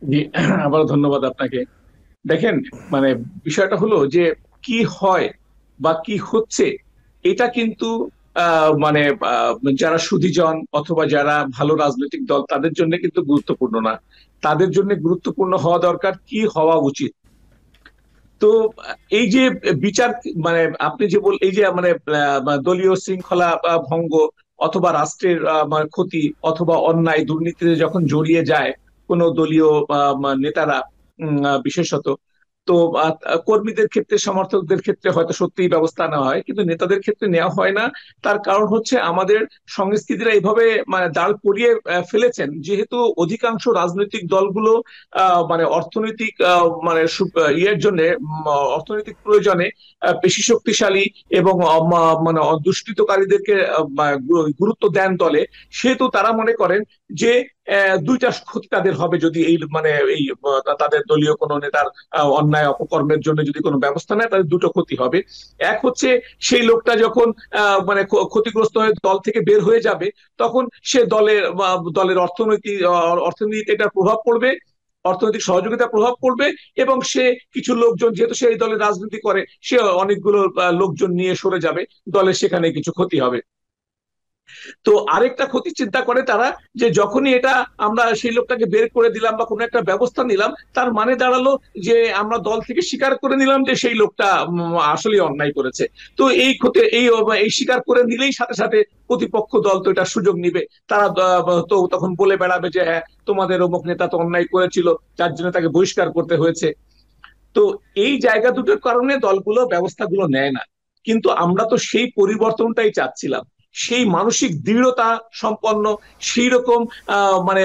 জি, আবার ধন্যবাদ আপনাকে। দেখেন, মানে বিষয়টা হলো যে কি হয় বা কি হচ্ছে, এটা কিন্তু মানে যারা সুধীজন অথবা যারা ভালো রাজনৈতিক দল তাদের জন্য কিন্তু গুরুত্বপূর্ণ না। তাদের জন্য গুরুত্বপূর্ণ হওয়া দরকার কি হওয়া উচিত। তো এই যে বিচার, মানে আপনি যে এই যে মানে দলীয় শৃঙ্খলা ভঙ্গ অথবা রাষ্ট্রের মানে ক্ষতি অথবা অন্যায় দুর্নীতিতে যখন জড়িয়ে যায় কোনো দলীয় নেতারা বিশেষত, তো কর্মীদের ক্ষেত্রে সমর্থকদের ক্ষেত্রে হয়তো সত্যিই ব্যবস্থা নেওয়া হয়, কিন্তু নেতাদের ক্ষেত্রে নেওয়া হয় না। তার কারণ হচ্ছে আমাদের সংস্কৃতিরা এইভাবে মানে দাঁড় করিয়ে ফেলেছেন, যেহেতু অধিকাংশ রাজনৈতিক দলগুলো মানে অর্থনৈতিক মানে ইয়ের জন্য, অর্থনৈতিক প্রয়োজনে বেশি শক্তিশালী এবং মানে দুষ্কৃতকারীদেরকে গুরুত্ব দেন দলে, সেহেতু তারা মনে করেন যে দুইটা ক্ষতি তাদের হবে যদি এই মানে এই তাদের দলীয় কোনো নেতার অন্যায় অপকর্মের জন্য যদি কোনো ব্যবস্থা নেয়, তাদের দুটো ক্ষতি হবে। এক হচ্ছে সেই লোকটা যখন মানে ক্ষতিগ্রস্ত হয়ে দল থেকে বের হয়ে যাবে, তখন সে দলের অর্থনীতিতে এটার প্রভাব পড়বে, অর্থনৈতিক সহযোগিতার প্রভাব পড়বে, এবং সে কিছু লোকজন, যেহেতু সে এই দলের রাজনীতি করে, সে অনেকগুলো লোকজন নিয়ে সরে যাবে, দলের সেখানে কিছু ক্ষতি হবে। তো আরেকটা ক্ষতি চিন্তা করে তারা, যে যখনই এটা আমরা সেই লোকটাকে বের করে দিলাম বা কোনো একটা ব্যবস্থা নিলাম, তার মানে দাঁড়ালো যে আমরা দল থেকে স্বীকার করে নিলাম যে সেই লোকটা আসলে অন্যায় করেছে। তো এই ক্ষতি এই স্বীকার করে নিলেই সাথে সাথে প্রতিপক্ষ দল তো এটা সুযোগ নিবে, তারা তো তখন বলে বেড়াবে যে হ্যাঁ, তোমাদের অমুক নেতা তো অন্যায় করেছিল, যার জন্য তাকে বহিষ্কার করতে হয়েছে। তো এই জায়গা দুটোর কারণে দলগুলো ব্যবস্থাগুলো নেয় না। কিন্তু আমরা তো সেই পরিবর্তনটাই চাচ্ছিলাম, সেই মানসিক দৃঢ়তা সম্পন্ন, সেই রকম মানে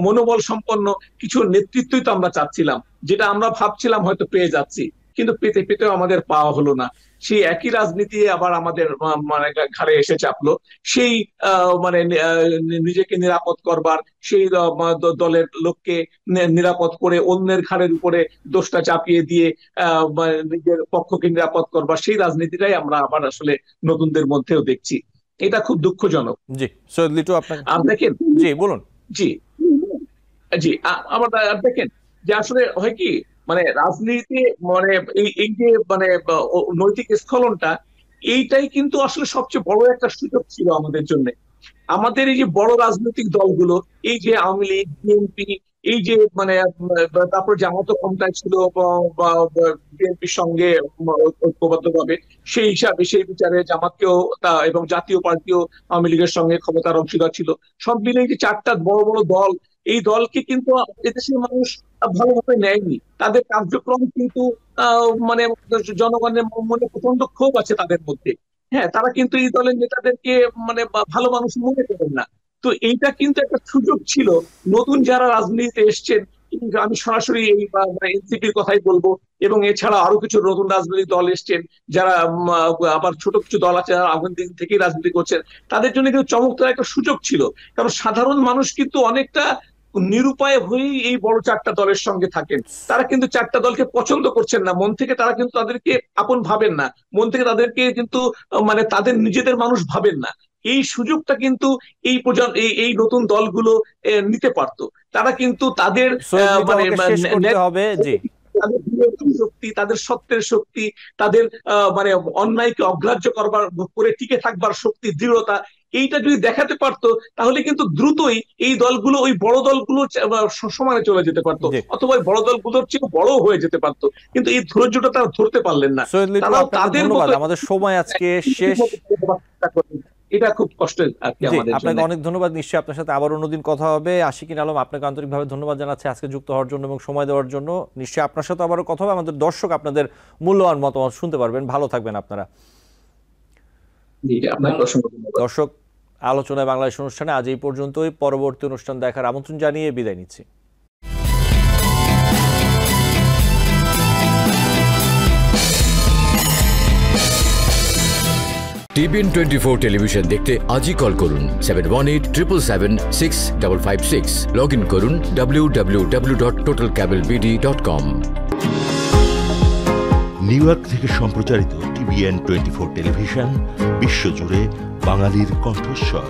মনোবল সম্পন্ন কিছু নেতৃত্বই তো আমরা চাচ্ছিলাম, যেটা আমরা ভাবছিলাম হয়তো পেয়ে যাচ্ছি, কিন্তু পেতেও আমাদের পাওয়া হলো না। সেই একই রাজনীতি আবার আমাদের মানে ঘাড়ে এসে চাপলো, সেই মানে নিজেকে নিরাপদ করবার, সেই দলের লোককে নিরাপদ করে অন্যের ঘাড়ের উপরে দোষটা চাপিয়ে দিয়ে নিজের পক্ষকে নিরাপদ করবার সেই রাজনীতিটাই আমরা আবার আসলে নতুনদের মধ্যেও দেখছি। এটা খুব দুঃখজনক। জি সৈয়দ লিটু, আপনাকে দেখেন। জি বলুন। জি জি আমার দেখেন যে আসলে হয় কি, মানে রাজনীতি মানে এই যে মানে নৈতিক স্খলনটা, এইটাই কিন্তু আসলে সবচেয়ে বড় একটা সুযোগ ছিল আমাদের জন্য। আমাদের এই যে বড় রাজনৈতিক দলগুলো, এই যে আওয়ামী লীগ, বিএনপি, এই যে মানে তারপর জামাতও ক্ষমতায় ছিল বিএনপির সঙ্গে ঐক্যবদ্ধভাবে, সেই হিসাবে সেই বিচারে জামাতকেও এবং জাতীয় পার্টিও আওয়ামী লীগের সঙ্গে ক্ষমতার অংশীদার ছিল। সব মিলে এই যে চারটা বড় বড় দল, এই দলকে কিন্তু এদেশের মানুষ ভালোভাবে নেয়নি। তাদের কার্যক্রম কিন্তু মানে জনগণের মনে প্রচন্ড ক্ষোভ আছে তাদের মধ্যে। হ্যাঁ, তারা কিন্তু এই দলের নেতাদেরকে মানে ভালো মানুষ মনে করেন না। তো এইটা কিন্তু একটা সুযোগ ছিল নতুন যারা রাজনীতিতে এসছেন, আমি সরাসরি এই এনসিপির কথাই বলবো, এবং এছাড়া আরো কিছু নতুন রাজনৈতিক দল এসছেন, যারা আবার ছোট কিছু দল আছে যারা আগুন দিন থেকেই রাজনীতি করছেন, তাদের জন্য কিন্তু চমৎকার একটা সুযোগ ছিল। কারণ সাধারণ মানুষ কিন্তু অনেকটা নিরুপায় হয়েই এই বড় চারটা দলের সঙ্গে থাকেন। তারা কিন্তু চারটা দলকে পছন্দ করছেন না, মন থেকে তারা কিন্তু তাদেরকে আপন ভাবেন না, মন থেকে তাদেরকে কিন্তু মানে তাদের নিজেদের মানুষ ভাবেন না। এই সুযোগটা কিন্তু এই নতুন দলগুলো নিতে পারতো। তারা কিন্তু তাদের মানে শক্তি, তাদের সত্যের শক্তি, তাদের মানে অন্যায়কে অগ্রাহ্য করবার করে টিকে থাকবার শক্তি, দৃঢ়তা, এইটা যদি দেখাতে পারতো, তাহলে কিন্তু দ্রুতই এই দলগুলো ওই বড় দলগুলো সমানে চলে যেতে পারতো, অথবা ওই বড় দলগুলোর চেয়ে বড় হয়ে যেতে পারতো। কিন্তু এই ধৈর্যটা তারা ধরতে পারলেন না। আমাদের সময় আজকে শেষ। এটা খুব কষ্টের। আপনাকে অনেক ধন্যবাদ। নিশ্চয়ই আপনার সাথে আবার অন্যদিন কথা হবে। আশিকিন আলম, আপনাকে আন্তরিকভাবে ধন্যবাদ জানাচ্ছি আজকে যুক্ত হওয়ার জন্য এবং সময় দেওয়ার জন্য। নিশ্চয়ই আপনার সাথে আবারও কথা হবে। আমাদের দর্শক আপনাদের মূল্যবান মতামত শুনতে পারবেন। ভালো থাকবেন আপনারা। দর্শক, আলোচনায় বাংলাদেশ অনুষ্ঠানে আজ এই পর্যন্তই। পরবর্তী অনুষ্ঠান দেখার আমন্ত্রণ জানিয়ে বিদায় নিচ্ছি। TBN 24 টেলিভিশন দেখতে আজই কল করুন 7187776556। লগ ইন করুন www.totalcablebd.com। নিউ ইয়র্ক থেকে সম্প্রচারিত TBN 24 টেলিভিশন বিশ্বজুড়ে বাঙালির কণ্ঠস্বর।